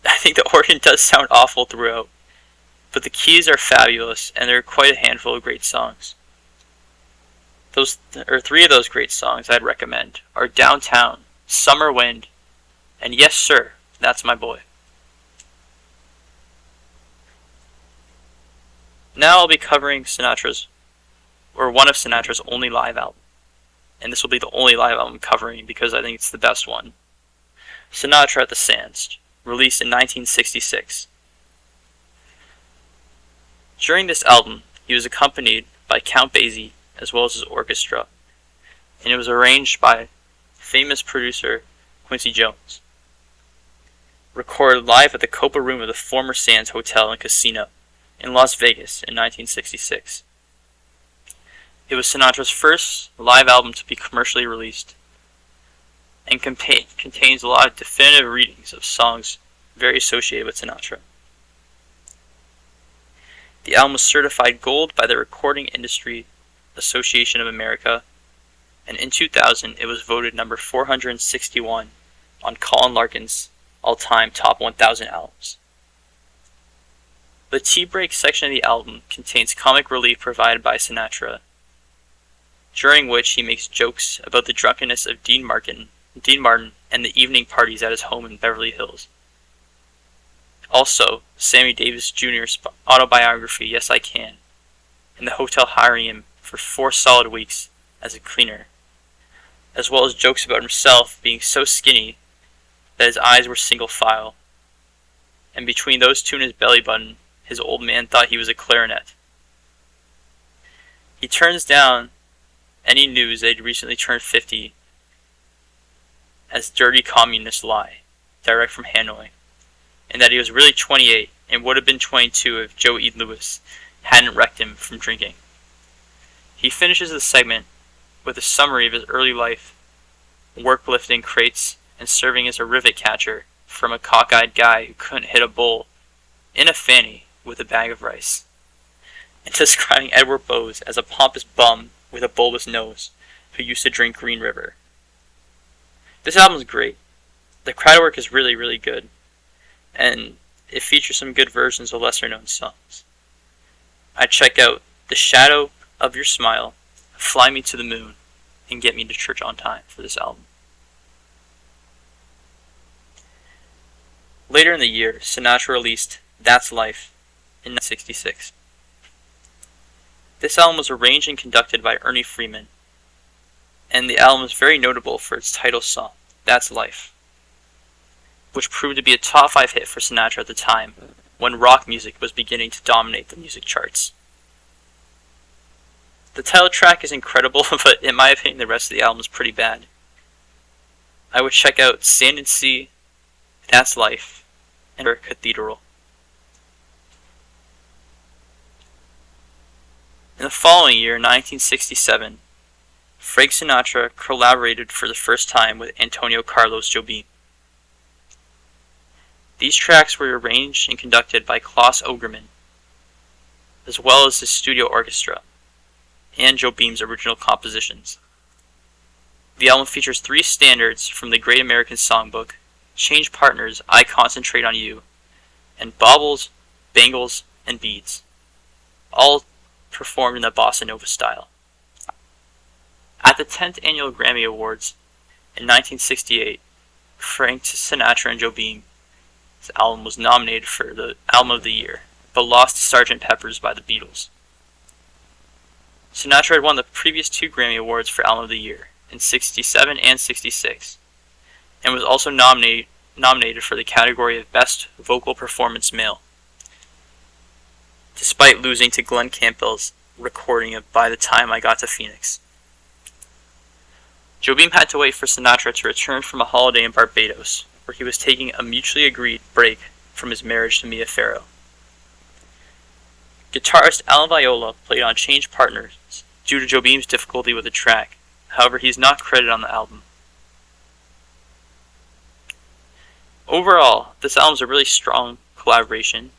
I think the organ does sound awful throughout, but the keys are fabulous, and there are quite a handful of great songs. 3 of those great songs I'd recommend are Downtown, Summer Wind, and Yes Sir, That's My Boy. Now I'll be covering one of Sinatra's only live albums, and this will be the only live album I'm covering because I think it's the best one. Sinatra at the Sands, released in 1966. During this album, he was accompanied by Count Basie as well as his orchestra, and it was arranged by famous producer Quincy Jones. Recorded live at the Copa Room of the former Sands Hotel and Casino in Las Vegas in 1966. It was Sinatra's first live album to be commercially released, and contains a lot of definitive readings of songs very associated with Sinatra. The album was certified gold by the Recording Industry Association of America and in 2000 it was voted number 461 on Colin Larkin's all-time top 1,000 albums. The tea break section of the album contains comic relief provided by Sinatra, during which he makes jokes about the drunkenness of Dean Martin, and the evening parties at his home in Beverly Hills. Also, Sammy Davis Jr.'s autobiography, Yes I Can, and the hotel hiring him for 4 solid weeks as a cleaner, as well as jokes about himself being so skinny that his eyes were single file, and between those two and his belly button, his old man thought he was a clarinet. He turns down any news that he'd recently turned 50 as dirty communist lie, direct from Hanoi, and that he was really 28 and would have been 22 if Joe E. Louis hadn't wrecked him from drinking. He finishes the segment with a summary of his early life, work lifting crates and serving as a rivet catcher from a cockeyed guy who couldn't hit a bull in a fanny with a bag of rice, and describing Edward Bowes as a pompous bum with a bulbous nose who used to drink Green River. This album is great. The crowd work is really, really good, and it features some good versions of lesser known songs. I'd check out The Shadow of Your Smile, Fly Me to the Moon, and Get Me to Church on Time for this album. Later in the year, Sinatra released That's Life in 1966. This album was arranged and conducted by Ernie Freeman, and the album is very notable for its title song, That's Life, which proved to be a top 5 hit for Sinatra at the time, when rock music was beginning to dominate the music charts. The title track is incredible, but in my opinion the rest of the album is pretty bad. I would check out Stand and See, That's Life, and Cathedral. In the following year, 1967, Frank Sinatra collaborated for the first time with Antonio Carlos Jobim. These tracks were arranged and conducted by Klaus Ogerman, as well as his studio orchestra, and Jobim's original compositions. The album features 3 standards from the Great American Songbook, Change Partners, I Concentrate on You, and Baubles, Bangles, and Beads, all performed in the bossa nova style. At the 10th Annual Grammy Awards in 1968, Frank Sinatra and Jobim's album was nominated for the Album of the Year, but lost to Sgt. Pepper's by the Beatles. Sinatra had won the previous 2 Grammy Awards for Album of the Year, in 67 and 66, and was also nominated for the category of Best Vocal Performance Male, despite losing to Glenn Campbell's recording of By the Time I Got to Phoenix. Jobim had to wait for Sinatra to return from a holiday in Barbados, where he was taking a mutually agreed break from his marriage to Mia Farrow. Guitarist Alan Viola played on Change Partners due to Jobim's difficulty with the track, however he is not credited on the album. Overall, this album is a really strong collaboration.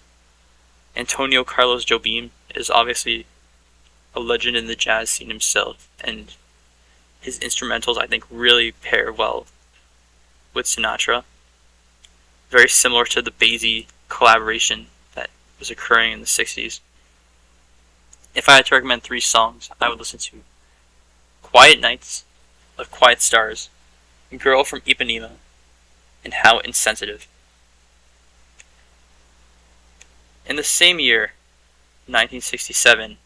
Antonio Carlos Jobim is obviously a legend in the jazz scene himself, and his instrumentals I think really pair well with Sinatra. Very similar to the Basie collaboration that was occurring in the 60s. If I had to recommend 3 songs, I would listen to Quiet Nights of Quiet Stars, Girl from Ipanema, and How Insensitive. In the same year, 1967,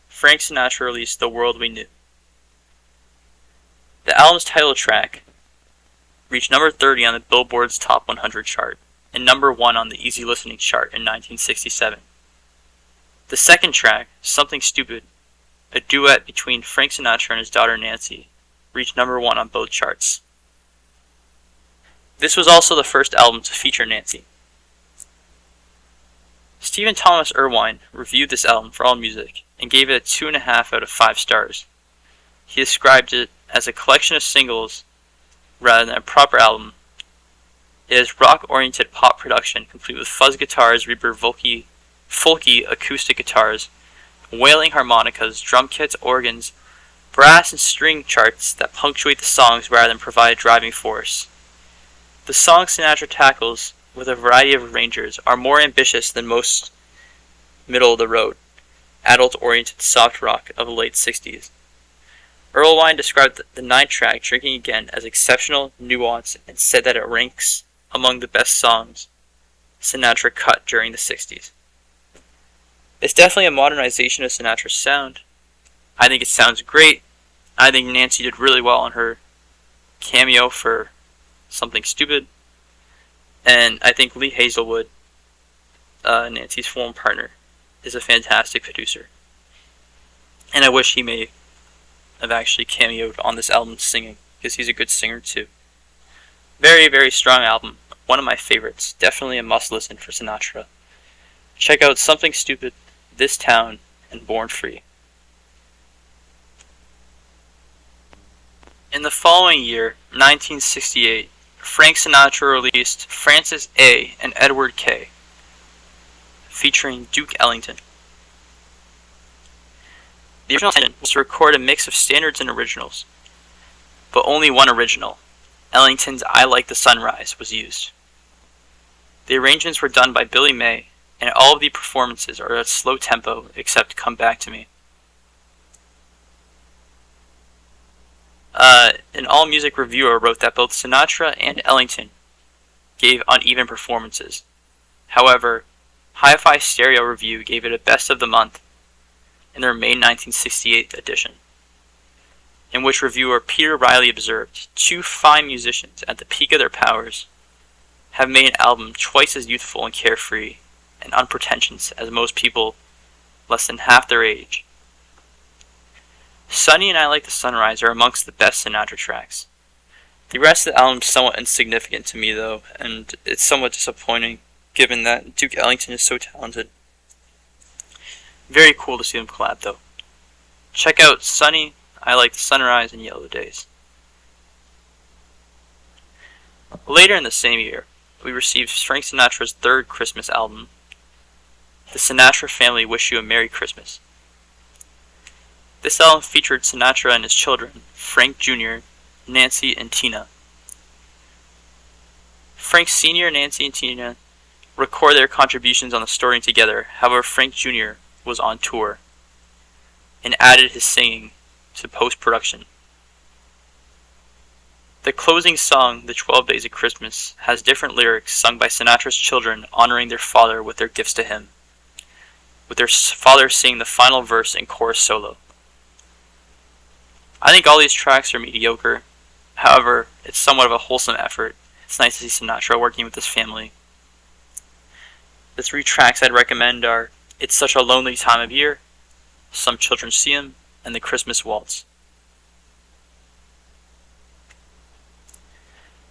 Frank Sinatra released The World We Knew. The album's title track reached number 30 on the Billboard's Top 100 chart, and number 1 on the Easy Listening chart in 1967. The second track, Something Stupid, a duet between Frank Sinatra and his daughter Nancy, reached number 1 on both charts. This was also the first album to feature Nancy. Stephen Thomas Erlewine reviewed this album for AllMusic and gave it a 2.5 out of 5 stars. He described it as a collection of singles rather than a proper album. It is rock-oriented pop production complete with fuzz guitars, reverb folky acoustic guitars, wailing harmonicas, drum kits, organs, brass and string charts that punctuate the songs rather than provide a driving force. The songs Sinatra tackles with a variety of arrangers are more ambitious than most middle-of-the-road, adult-oriented soft rock of the late 60s. Earl Wine described the 9-track Drinking Again as exceptional, nuanced, and said that it ranks among the best songs Sinatra cut during the 60s. It's definitely a modernization of Sinatra's sound. I think it sounds great. I think Nancy did really well on her cameo for Something Stupid. And I think Lee Hazelwood, Nancy's former partner, is a fantastic producer. And I wish he may have actually cameoed on this album singing, because he's a good singer too. Very, very strong album. One of my favorites. Definitely a must listen for Sinatra. Check out Something Stupid, This Town, and Born Free. In the following year, 1968, Frank Sinatra released Francis A. and Edward K., featuring Duke Ellington. The original intention was to record a mix of standards and originals, but only one original, Ellington's I Like the Sunrise, was used. The arrangements were done by Billy May, and all of the performances are at slow tempo except Come Back to Me. An AllMusic reviewer wrote that both Sinatra and Ellington gave uneven performances. However, Hi-Fi Stereo Review gave it a Best of the Month in their May 1968 edition, in which reviewer Peter Riley observed, "Two fine musicians at the peak of their powers have made an album twice as youthful and carefree and unpretentious as most people less than half their age. Sunny and I Like the Sunrise are amongst the best Sinatra tracks. The rest of the album is somewhat insignificant to me though, and it's somewhat disappointing given that Duke Ellington is so talented." Very cool to see them collab though. Check out Sunny, I Like the Sunrise, and Yellow Days. Later in the same year, we received Frank Sinatra's third Christmas album, The Sinatra Family Wish You a Merry Christmas. This album featured Sinatra and his children, Frank Jr., Nancy, and Tina. Frank Sr., Nancy, and Tina record their contributions on the story together. However, Frank Jr. was on tour and added his singing to post-production. The closing song, The 12 Days of Christmas, has different lyrics sung by Sinatra's children honoring their father with their gifts to him, with their father singing the final verse and chorus solo. I think all these tracks are mediocre. However, it's somewhat of a wholesome effort. It's nice to see Sinatra working with his family. The 3 tracks I'd recommend are It's Such a Lonely Time of Year, Some Children See Him, and The Christmas Waltz.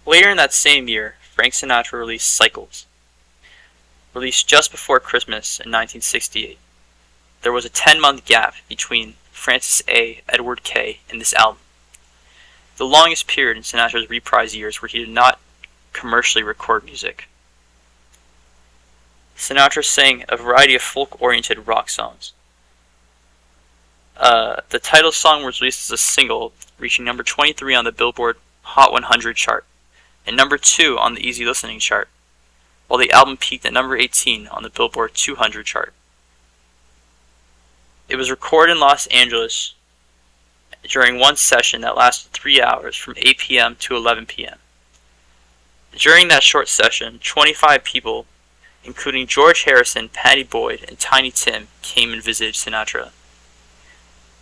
Later in that same year, Frank Sinatra released Cycles. Released just before Christmas in 1968. There was a 10-month gap between Francis A., Edward K., and this album. The longest period in Sinatra's reprise years where he did not commercially record music. Sinatra sang a variety of folk-oriented rock songs. The title song was released as a single, reaching number 23 on the Billboard Hot 100 chart, and number 2 on the Easy Listening chart, while the album peaked at number 18 on the Billboard 200 chart. It was recorded in Los Angeles during one session that lasted 3 hours from 8 p.m. to 11 p.m. During that short session, 25 people, including George Harrison, Patty Boyd, and Tiny Tim, came and visited Sinatra.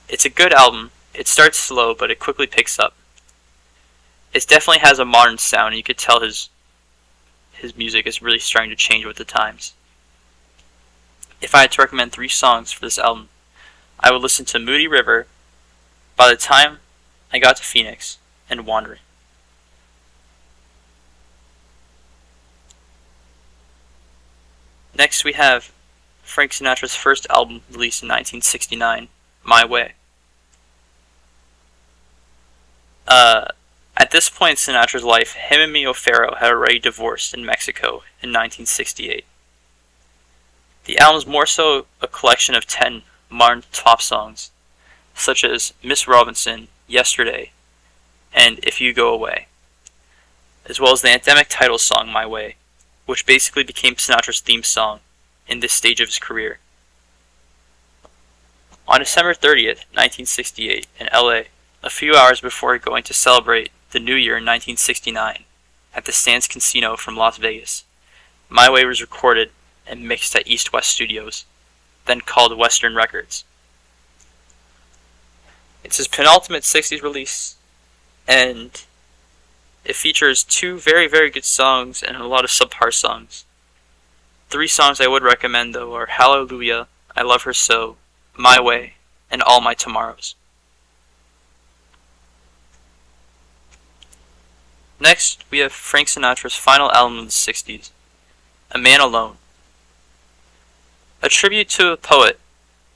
It's a good album. It starts slow, but it quickly picks up. It definitely has a modern sound, and you could tell his music is really starting to change with the times. If I had to recommend 3 songs for this album, I would listen to Moody River, By the Time I Got to Phoenix, and Wandering. Next we have Frank Sinatra's first album released in 1969, My Way. At this point in Sinatra's life, him and Mia Farrow had already divorced in Mexico in 1968. The album is more so a collection of 10 modern pop songs, such as Miss Robinson, Yesterday, and If You Go Away, as well as the anthemic title song My Way, which basically became Sinatra's theme song in this stage of his career. On December 30th, 1968, in LA, a few hours before going to celebrate the New Year in 1969 at the Sands Casino from Las Vegas, My Way was recorded and mixed at East West Studios, then called Western Records. It's his penultimate 60s release, and it features two very, very good songs and a lot of subpar songs. 3 songs I would recommend, though, are Hallelujah, I Love Her So, My Way, and All My Tomorrows. Next, we have Frank Sinatra's final album of the 60s, A Man Alone. A tribute to a poet,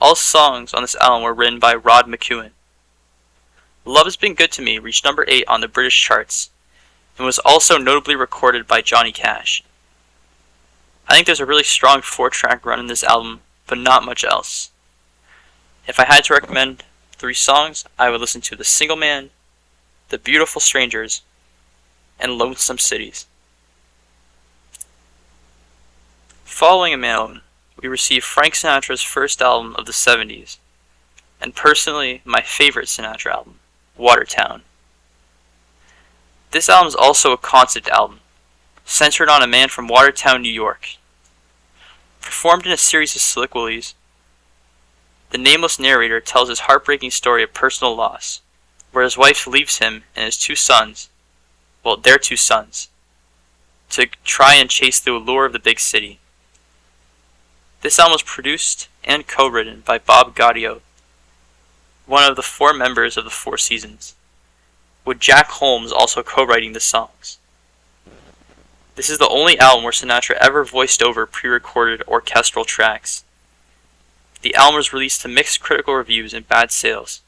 all songs on this album were written by Rod McEwen. Love Has Been Good to Me reached number 8 on the British charts, and was also notably recorded by Johnny Cash. I think there's a really strong 4-track run in this album, but not much else. If I had to recommend 3 songs, I would listen to The Single Man, The Beautiful Strangers, and Lonesome Cities. Following A Man Alone, we received Frank Sinatra's first album of the 70s, and personally my favorite Sinatra album, Watertown. This album is also a concept album, centered on a man from Watertown, New York. Performed in a series of soliloquies, the nameless narrator tells his heartbreaking story of personal loss, where his wife leaves him and his 2 sons, their 2 sons, to try and chase the allure of the big city. This album was produced and co-written by Bob Gaudio, one of the 4 members of the 4 Seasons, with Jack Holmes also co-writing the songs. This is the only album where Sinatra ever voiced over pre-recorded orchestral tracks. The album was released to mixed critical reviews and bad sales,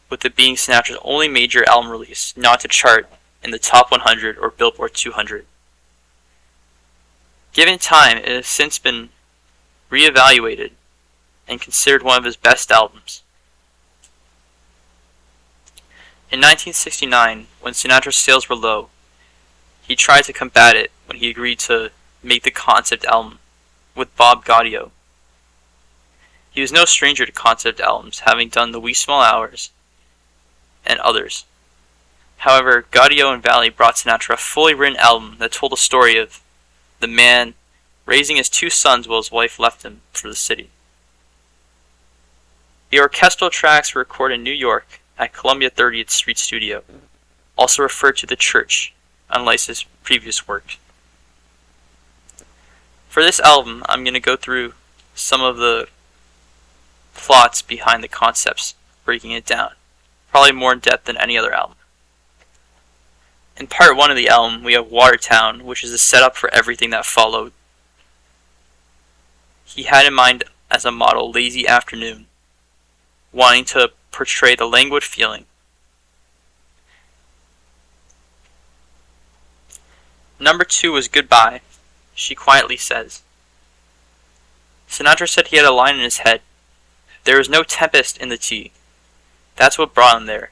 with it being Sinatra's only major album release not to chart in the Top 100 or Billboard 200. Given time, it has since been re-evaluated and considered one of his best albums. In 1969, when Sinatra's sales were low, he tried to combat it when he agreed to make the concept album with Bob Gaudio. He was no stranger to concept albums, having done The Wee Small Hours and others. However, Gaudio and Valli brought Sinatra a fully written album that told the story of the man raising his 2 sons while his wife left him for the city. The orchestral tracks were recorded in New York at Columbia 30th Street Studio, also referred to the Church, unlike his previous work. For this album, I'm going to go through some of the plots behind the concepts, breaking it down, probably more in depth than any other album. In part 1 of the album, we have Watertown, which is the setup for everything that followed. He had in mind as a model Lazy Afternoon, wanting to portray the languid feeling. Number 2 was Goodbye, she quietly says. Sinatra said he had a line in his head, "There is no tempest in the tea." That's what brought him there.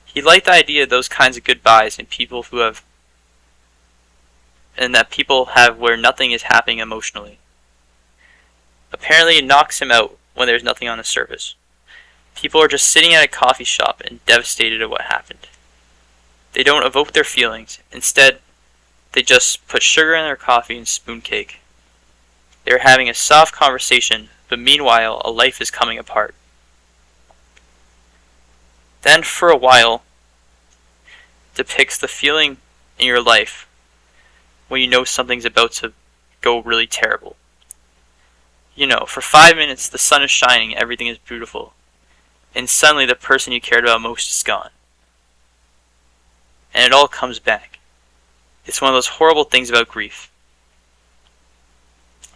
He liked the idea of those kinds of goodbyes and that people have where nothing is happening emotionally. Apparently it knocks him out when there's nothing on the surface. People are just sitting at a coffee shop and devastated at what happened. They don't evoke their feelings. Instead, they just put sugar in their coffee and spoon cake. They are having a soft conversation, but meanwhile a life is coming apart. Then for a while depicts the feeling in your life when you know something's about to go really terrible. You know, for 5 minutes the sun is shining, everything is beautiful, and suddenly the person you cared about most is gone. And it all comes back. It's one of those horrible things about grief.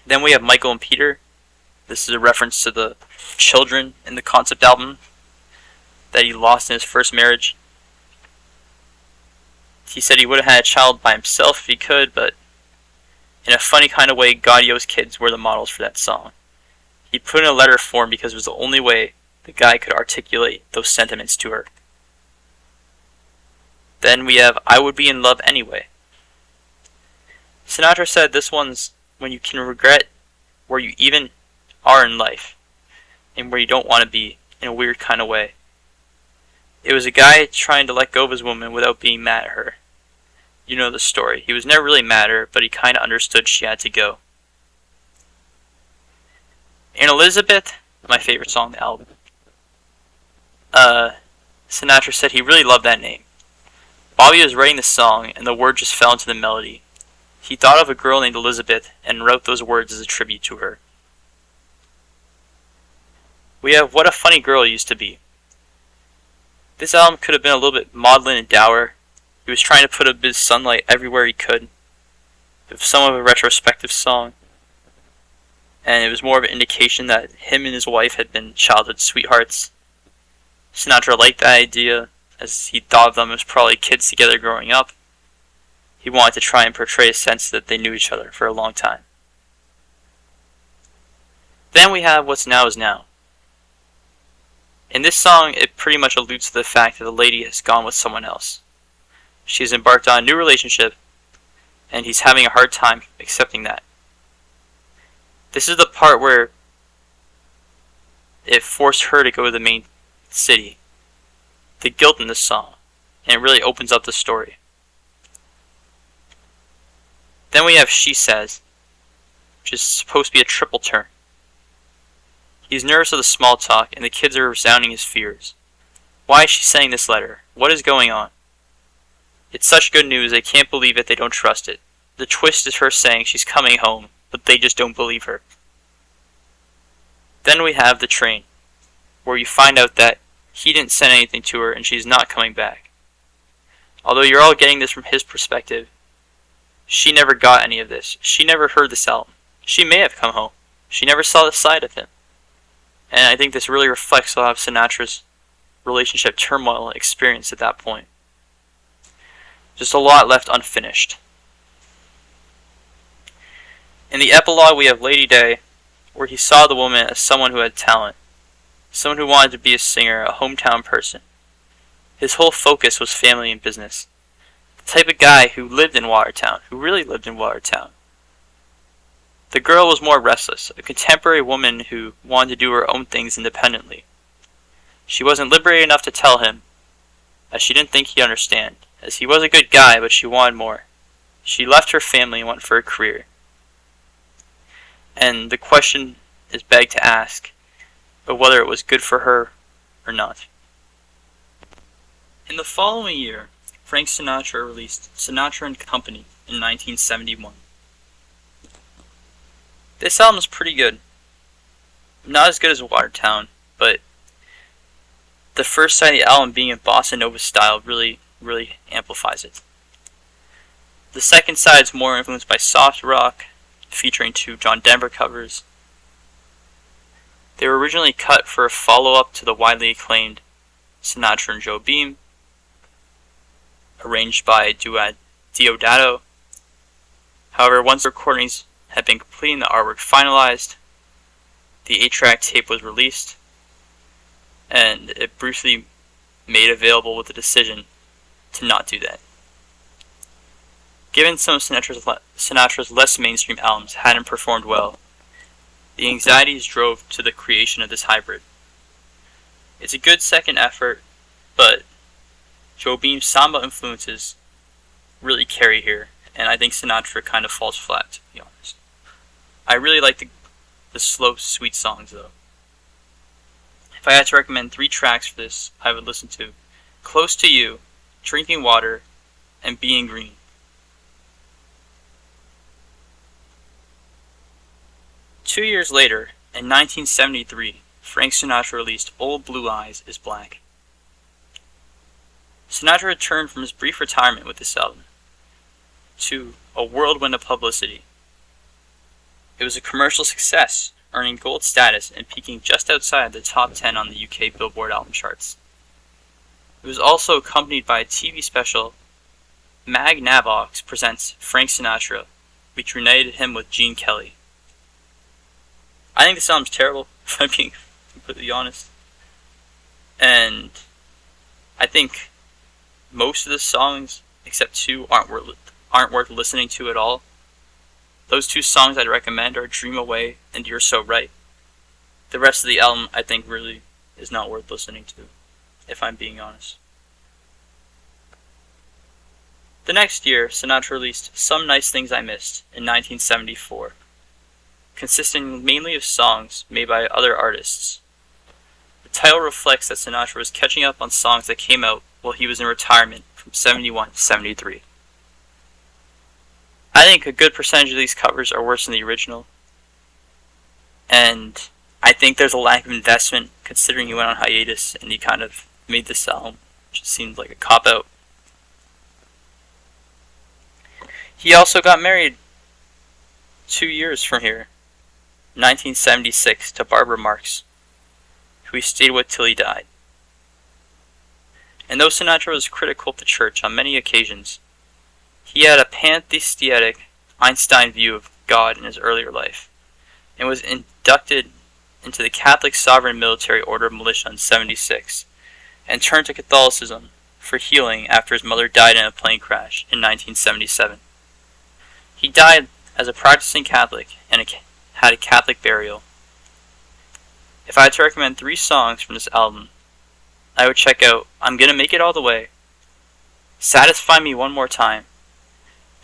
Then we have Michael and Peter. This is a reference to the children in the concept album that he lost in his first marriage. He said he would have had a child by himself if he could, but in a funny kind of way, Gaudio's kids were the models for that song. He put in a letter form because it was the only way the guy could articulate those sentiments to her. Then we have I Would Be in Love Anyway. Sinatra said this one's when you can regret where you even are in life and where you don't want to be in a weird kind of way. It was a guy trying to let go of his woman without being mad at her. You know the story. He was never really mad at her, but he kind of understood she had to go. In Elizabeth, my favorite song on the album, Sinatra said he really loved that name. Bobby was writing the song, and the word just fell into the melody. He thought of a girl named Elizabeth and wrote those words as a tribute to her. We have What a Funny Girl You Used to Be. This album could have been a little bit maudlin and dour. He was trying to put a bit of sunlight everywhere he could. It was somewhat of a retrospective song. And it was more of an indication that him and his wife had been childhood sweethearts. Sinatra liked that idea, as he thought of them as probably kids together growing up. He wanted to try and portray a sense that they knew each other for a long time. Then we have What's Now Is Now. In this song, it pretty much alludes to the fact that the lady has gone with someone else. She has embarked on a new relationship, and he's having a hard time accepting that. This is the part where it forced her to go to the main city. The guilt in this song, and it really opens up the story. Then we have She Says, which is supposed to be a triple turn. He's nervous of the small talk, and the kids are resounding his fears. Why is she sending this letter? What is going on? It's such good news, they can't believe it, they don't trust it. The twist is her saying she's coming home, but they just don't believe her. Then we have The Train, where you find out that he didn't send anything to her and she's not coming back. Although you're all getting this from his perspective, she never got any of this. She never heard this album. She may have come home. She never saw this side of him. And I think this really reflects a lot of Sinatra's relationship turmoil experience at that point. Just a lot left unfinished. In the epilogue we have Lady Day, where he saw the woman as someone who had talent, someone who wanted to be a singer, a hometown person. His whole focus was family and business. The type of guy who lived in Watertown, who really lived in Watertown. The girl was more restless, a contemporary woman who wanted to do her own things independently. She wasn't liberated enough to tell him, as she didn't think he'd understand, as he was a good guy, but she wanted more. She left her family and went for a career. And the question is begged to ask, of whether it was good for her or not. In the following year, Frank Sinatra released Sinatra and Company in 1971. This album is pretty good. Not as good as Watertown, but the first side of the album being in bossa nova style really amplifies it. The second side is more influenced by soft rock, featuring 2 John Denver covers. They were originally cut for a follow-up to the widely acclaimed Sinatra and Jobim, arranged by Deodato. However, once the recordings had been completed and the artwork finalized, the 8-track tape was released, and it briefly made available with the decision to not do that. Given some of Sinatra's less mainstream albums hadn't performed well, the anxieties drove to the creation of this hybrid. It's a good second effort, but Jobim's samba influences really carry here, and I think Sinatra kind of falls flat, to be honest. I really like the slow, sweet songs, though. If I had to recommend 3 tracks for this, I would listen to Close to You, Drinking Water, and Being Green. Two years later, in 1973, Frank Sinatra released Old Blue Eyes Is Black. Sinatra returned from his brief retirement with this album to a whirlwind of publicity. It was a commercial success, earning gold status and peaking just outside the top 10 on the UK Billboard album charts. It was also accompanied by a TV special, Mag Navox Presents Frank Sinatra, which reunited him with Gene Kelly. I think this album's terrible, if I'm being completely honest. and I think most of the songs, except two, aren't worth listening to at all. Those two songs I'd recommend are Dream Away and You're So Right. The rest of the album, I think, really is not worth listening to, if I'm being honest. The next year, Sinatra released Some Nice Things I Missed in 1974, consisting mainly of songs made by other artists. The title reflects that Sinatra was catching up on songs that came out while he was in retirement from 71 to 73. I think a good percentage of these covers are worse than the original, and I think there's a lack of investment considering he went on hiatus and he kind of made this album. It just seemed like a cop-out. He also got married 2 years from here, 1976, to Barbara Marx, who he stayed with till he died. And though Sinatra was critical of the church on many occasions, he had a pantheistic Einstein view of God in his earlier life, and was inducted into the Catholic Sovereign Military Order of Militia in 76, and turned to Catholicism for healing after his mother died in a plane crash in 1977. He died as a practicing Catholic and had a Catholic burial. If I had to recommend 3 songs from this album, I would check out I'm Gonna Make It All the Way, Satisfy Me One More Time,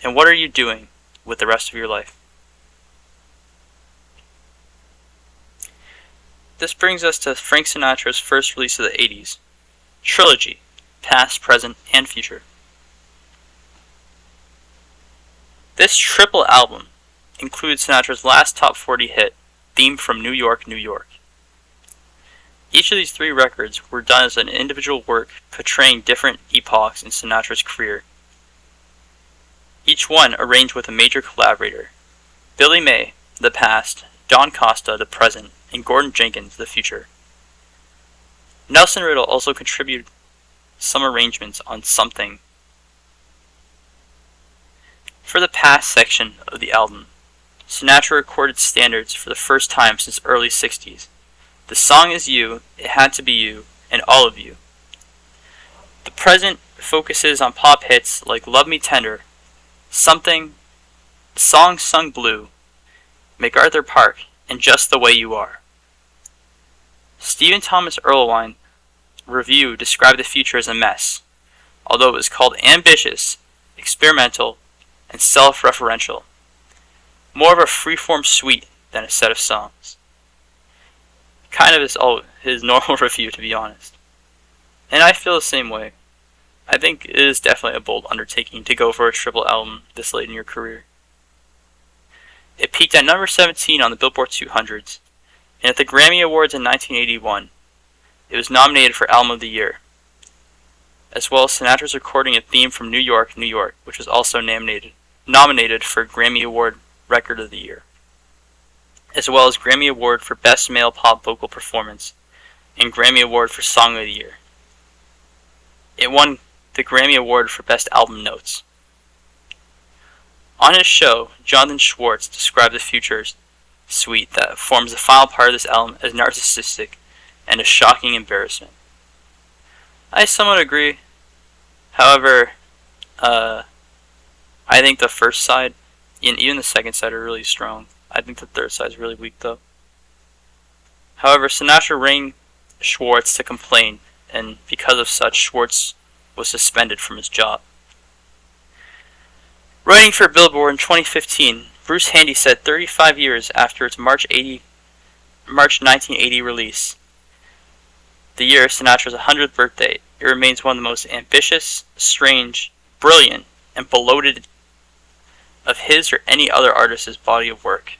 and What Are You Doing with the Rest of Your Life? This brings us to Frank Sinatra's first release of the 80s, Trilogy, Past, Present, and Future. This triple album includes Sinatra's last top 40 hit, Theme from New York, New York. Each of these 3 records were done as an individual work portraying different epochs in Sinatra's career. Each one arranged with a major collaborator: Billy May, the past, Don Costa, the present, and Gordon Jenkins, the future. Nelson Riddle also contributed some arrangements on Something. For the past section of the album, Sinatra recorded standards for the first time since early 60s. The Song Is You, It Had to Be You, and All of You. The present focuses on pop hits like Love Me Tender, Something, Song Sung Blue, MacArthur Park, and Just the Way You Are. Stephen Thomas Erlewine's review described the future as a mess, although it was called ambitious, experimental, and self-referential. More of a free-form suite than a set of songs. Kind of his normal review, to be honest. And I feel the same way. I think it is definitely a bold undertaking to go for a triple album this late in your career. It peaked at number 17 on the Billboard 200s, and at the Grammy Awards in 1981, it was nominated for Album of the Year, as well as Sinatra's recording a theme from New York, New York, which was also nominated for Grammy Award Record of the Year, as well as Grammy Award for Best Male Pop Vocal Performance and Grammy Award for Song of the Year. It won the Grammy Award for Best Album Notes. On his show, Jonathan Schwartz described the Future's suite that forms the final part of this album as narcissistic and a shocking embarrassment. I somewhat agree. However, I think the first side, and even the second side, are really strong. I think the third side is really weak, though. However, Sinatra rang Schwartz to complain, and because of such, Schwartz was suspended from his job. Writing for Billboard in 2015, Bruce Handy said 35 years after its March 1980 release, the year of Sinatra's 100th birthday, it remains one of the most ambitious, strange, brilliant, and bloated of his or any other artist's body of work.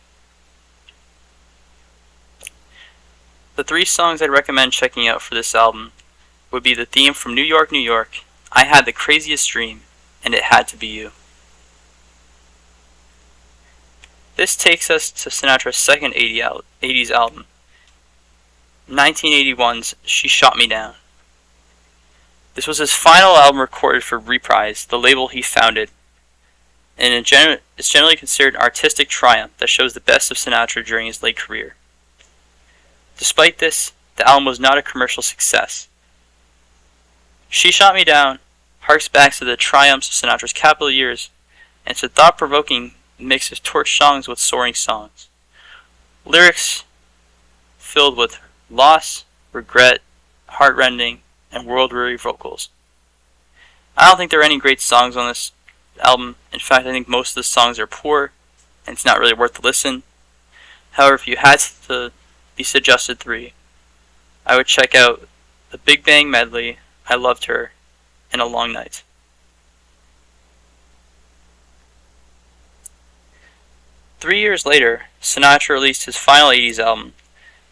The 3 songs I'd recommend checking out for this album would be the theme from New York, New York, I Had the Craziest Dream, and It Had to Be You. This takes us to Sinatra's second 80s album, 1981's She Shot Me Down. This was his final album recorded for Reprise, the label he founded, and it's generally considered an artistic triumph that shows the best of Sinatra during his late career. Despite this, the album was not a commercial success, She Shot Me Down harks back to the triumphs of Sinatra's capital years, and it's a thought-provoking mix of torch songs with soaring songs. Lyrics filled with loss, regret, heartrending, and world-weary vocals. I don't think there are any great songs on this album. In fact, I think most of the songs are poor, and it's not really worth the listen. However, if you had to be suggested 3, I would check out The Big Bang Medley, I Loved Her, and A Long Night. Three years later, Sinatra released his final 80s album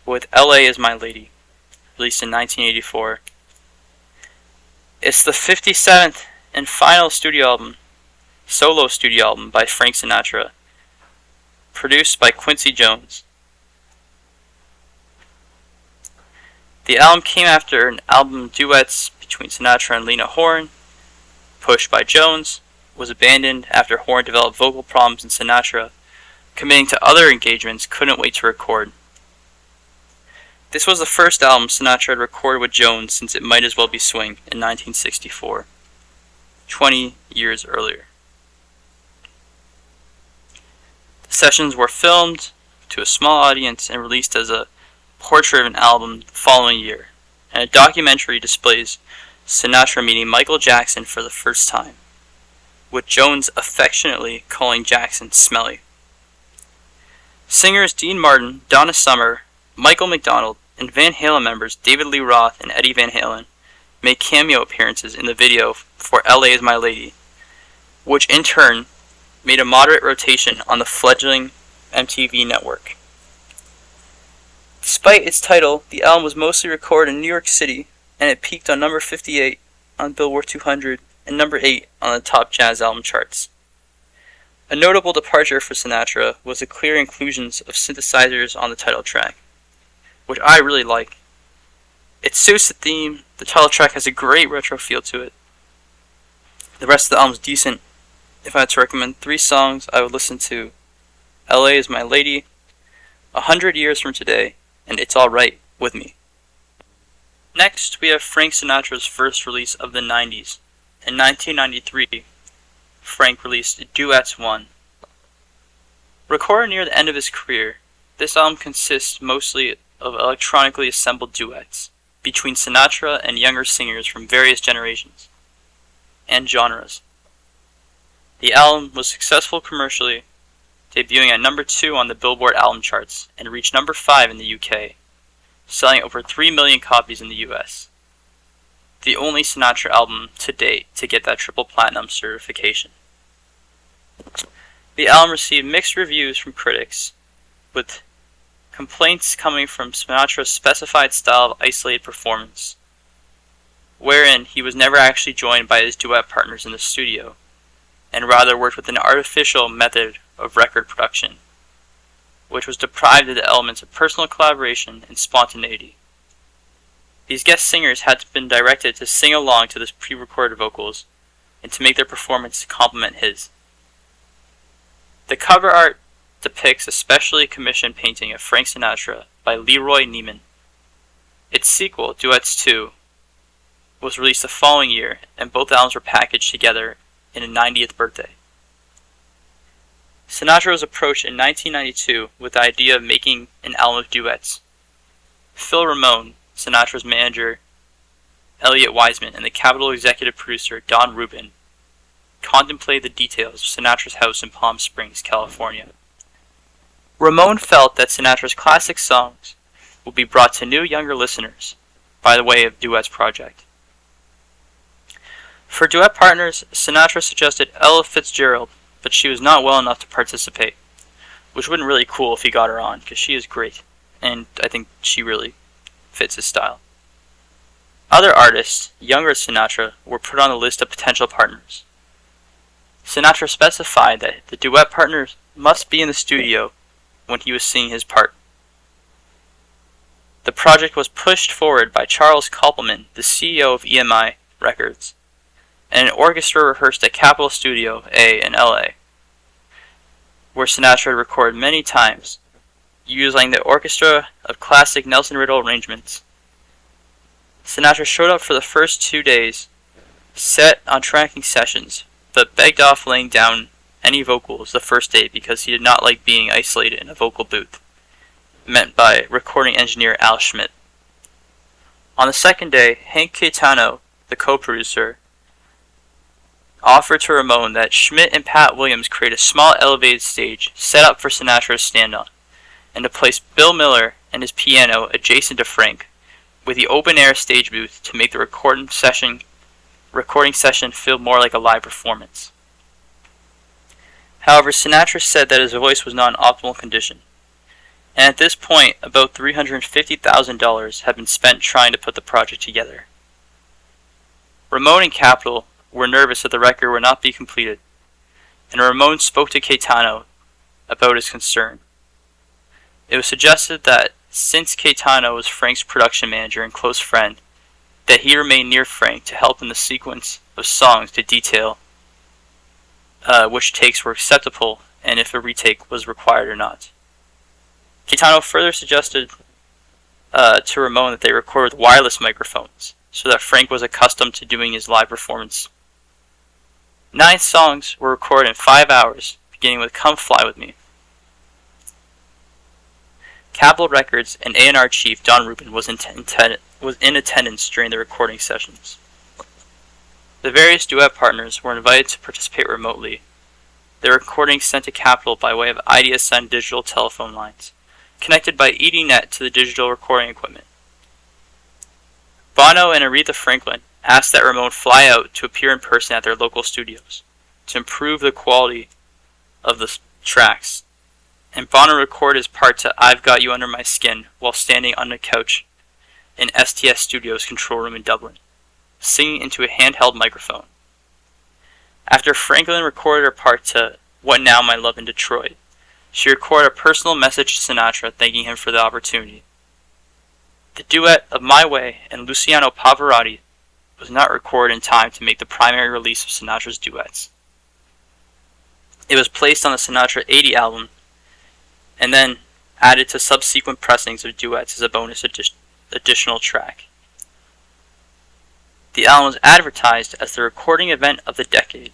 with L.A. Is My Lady, released in 1984. It's the 57th and final solo studio album by Frank Sinatra, produced by Quincy Jones. The album came after an album Duets between Sinatra and Lena Horne, pushed by Jones, was abandoned after Horne developed vocal problems and Sinatra, committing to other engagements, couldn't wait to record. This was the first album Sinatra had recorded with Jones since It Might As Well Be Swing in 1964, 20 years earlier. The sessions were filmed to a small audience and released as a portrait of an album the following year, and a documentary displays Sinatra meeting Michael Jackson for the first time, with Jones affectionately calling Jackson smelly. Singers Dean Martin, Donna Summer, Michael McDonald, and Van Halen members David Lee Roth and Eddie Van Halen made cameo appearances in the video for L.A. Is My Lady, which in turn made a moderate rotation on the fledgling MTV network. Despite its title, the album was mostly recorded in New York City, and it peaked on number 58 on Billboard 200 and number 8 on the top jazz album charts. A notable departure for Sinatra was the clear inclusions of synthesizers on the title track, which I really like. It suits the theme, the title track has a great retro feel to it. The rest of the album is decent. If I had to recommend 3 songs, I would listen to L.A. Is My Lady, 100 Years From Today, and It's Alright With Me. Next, we have Frank Sinatra's first release of the 90s. In 1993, Frank released Duets 1. Recorded near the end of his career, this album consists mostly of electronically assembled duets between Sinatra and younger singers from various generations and genres. The album was successful commercially, debuting at number 2 on the Billboard album charts and reached number 5 in the UK, selling over 3 million copies in the US. The only Sinatra album to date to get that triple platinum certification. The album received mixed reviews from critics, with complaints coming from Sinatra's specified style of isolated performance, wherein he was never actually joined by his duet partners in the studio, and rather worked with an artificial method of record production, which was deprived of the elements of personal collaboration and spontaneity. These guest singers had been directed to sing along to the pre-recorded vocals, and to make their performance complement his. The cover art depicts a specially commissioned painting of Frank Sinatra by Leroy Neiman. Its sequel, Duets 2, was released the following year, and both albums were packaged together in a 90th birthday. Sinatra was approached in 1992 with the idea of making an album of duets. Phil Ramone, Sinatra's manager, Elliot Wiseman, and the Capitol executive producer Don Rubin contemplated the details of Sinatra's house in Palm Springs, California. Ramone felt that Sinatra's classic songs would be brought to new, younger listeners by the way of Duets project. For duet partners, Sinatra suggested Ella Fitzgerald, but she was not well enough to participate, which would have been really cool if he got her on, because she is great, and I think she really fits his style. Other artists, younger Sinatra, were put on the list of potential partners. Sinatra specified that the duet partners must be in the studio when he was singing his part. The project was pushed forward by Charles Koppelman, the CEO of EMI Records, and an orchestra rehearsed at Capitol Studio A in LA, where Sinatra had recorded many times, using the orchestra of classic Nelson Riddle arrangements. Sinatra showed up for the first 2 days, set on tracking sessions, but begged off laying down any vocals the first day because he did not like being isolated in a vocal booth, meant by recording engineer Al Schmidt. On the second day, Hank Caetano, the co-producer, offered to Ramon that Schmidt and Pat Williams create a small elevated stage set up for Sinatra to stand on, and to place Bill Miller and his piano adjacent to Frank, with the open-air stage booth to make the recording session feel more like a live performance. However, Sinatra said that his voice was not in optimal condition, and at this point, about $350,000 had been spent trying to put the project together. Ramon and Capitol were nervous that the record would not be completed, and Ramon spoke to Caetano about his concern. It was suggested that since Caetano was Frank's production manager and close friend, that he remain near Frank to help in the sequence of songs to detail which takes were acceptable and if a retake was required or not. Caetano further suggested to Ramon that they record with wireless microphones, so that Frank was accustomed to doing his live performance. 9 songs were recorded in 5 hours, beginning with Come Fly With Me. Capitol Records and A&R chief Don Rubin was in attendance during the recording sessions. The various duet partners were invited to participate remotely. The recordings sent to Capitol by way of IDSN digital telephone lines, connected by EDNet to the digital recording equipment. Bono and Aretha Franklin asked that Ramon fly out to appear in person at their local studios to improve the quality of the tracks, and Bono recorded his part to I've Got You Under My Skin while standing on the couch in STS Studios control room in Dublin, singing into a handheld microphone. After Franklin recorded her part to What Now My Love in Detroit, she recorded a personal message to Sinatra thanking him for the opportunity. The duet of My Way and Luciano Pavarotti was not recorded in time to make the primary release of Sinatra's duets. It was placed on the Sinatra 80 album and then added to subsequent pressings of duets as a bonus additional track. The album was advertised as the recording event of the decade,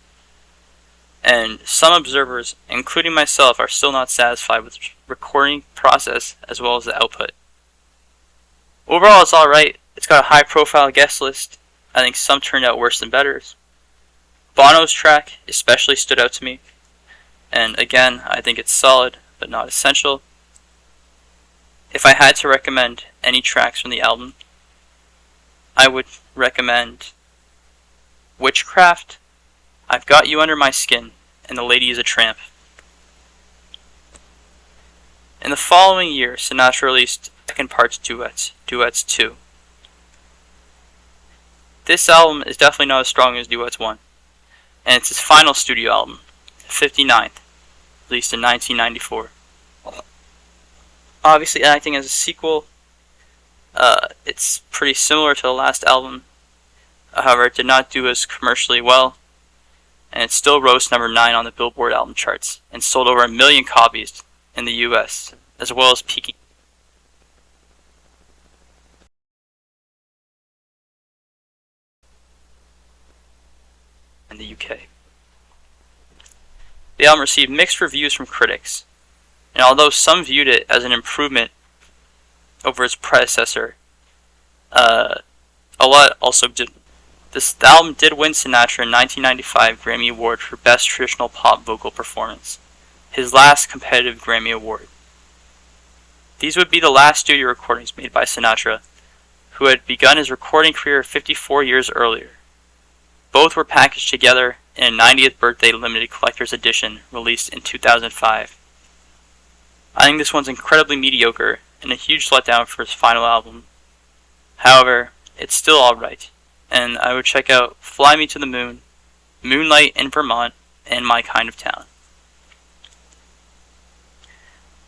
and some observers, including myself, are still not satisfied with the recording process as well as the output. Overall, it's alright. It's got a high-profile guest list. I think some turned out worse than better. Bono's track especially stood out to me, and again, I think it's solid, but not essential. If I had to recommend any tracks from the album, I would recommend Witchcraft, I've Got You Under My Skin, and The Lady is a Tramp. In the following year, Sinatra released second parts Duets, Duets 2. This album is definitely not as strong as Duets 1, and it's his final studio album, 59th, released in 1994. Obviously, acting as a sequel, it's pretty similar to the last album. However, it did not do as commercially well, and it still rose to number 9 on the Billboard album charts and sold over 1 million copies in the US, as well as peaking in the UK. The album received mixed reviews from critics, and although some viewed it as an improvement over its predecessor, a lot also didn't. The album did win Sinatra a 1995 Grammy Award for Best Traditional Pop Vocal Performance, his last competitive Grammy Award. These would be the last studio recordings made by Sinatra, who had begun his recording career 54 years earlier. Both were packaged together in a 90th birthday limited collector's edition released in 2005. I think this one's incredibly mediocre and a huge letdown for his final album. However, it's still alright, and I would check out Fly Me to the Moon, Moonlight in Vermont, and My Kind of Town.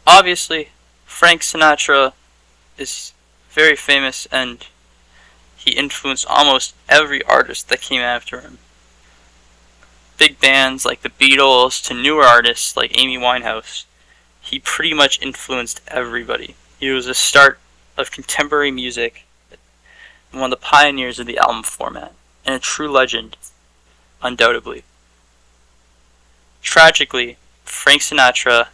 Obviously, Frank Sinatra is very famous and he influenced almost every artist that came after him. Big bands like the Beatles to newer artists like Amy Winehouse. He pretty much influenced everybody. He was the start of contemporary music. one of the pioneers of the album format, and a true legend, undoubtedly. Tragically, Frank Sinatra,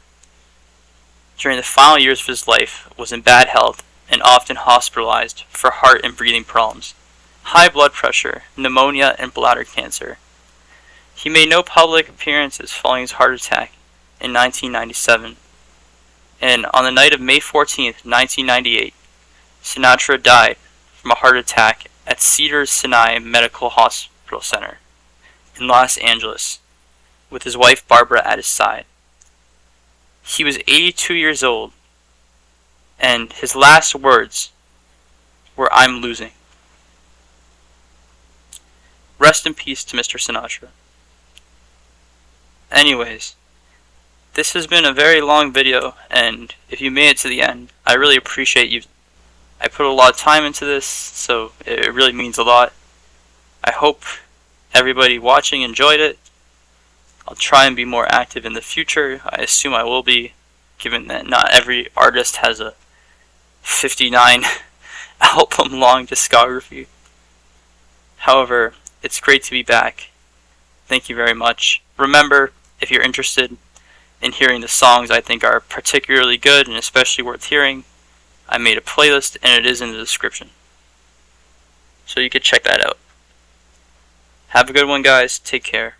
during the final years of his life, was in bad health and often hospitalized for heart and breathing problems, high blood pressure, pneumonia, and bladder cancer. He made no public appearances following his heart attack in 1997, and on the night of May 14, 1998, Sinatra died from a heart attack at Cedars-Sinai Medical Hospital Center in Los Angeles, with his wife Barbara at his side. He was 82 years old, and his last words were, "I'm losing." Rest in peace to Mr. Sinatra. Anyways, this has been a very long video, and if you made it to the end, I really appreciate you. I put a lot of time into this, so it really means a lot. I hope everybody watching enjoyed it. I'll try and be more active in the future. I assume I will be, given that not every artist has a 59 album long discography. However, it's great to be back. Thank you very much. Remember, if you're interested in hearing the songs I think are particularly good and especially worth hearing, I made a playlist and it is in the description, so you could check that out. Have a good one, guys. Take care.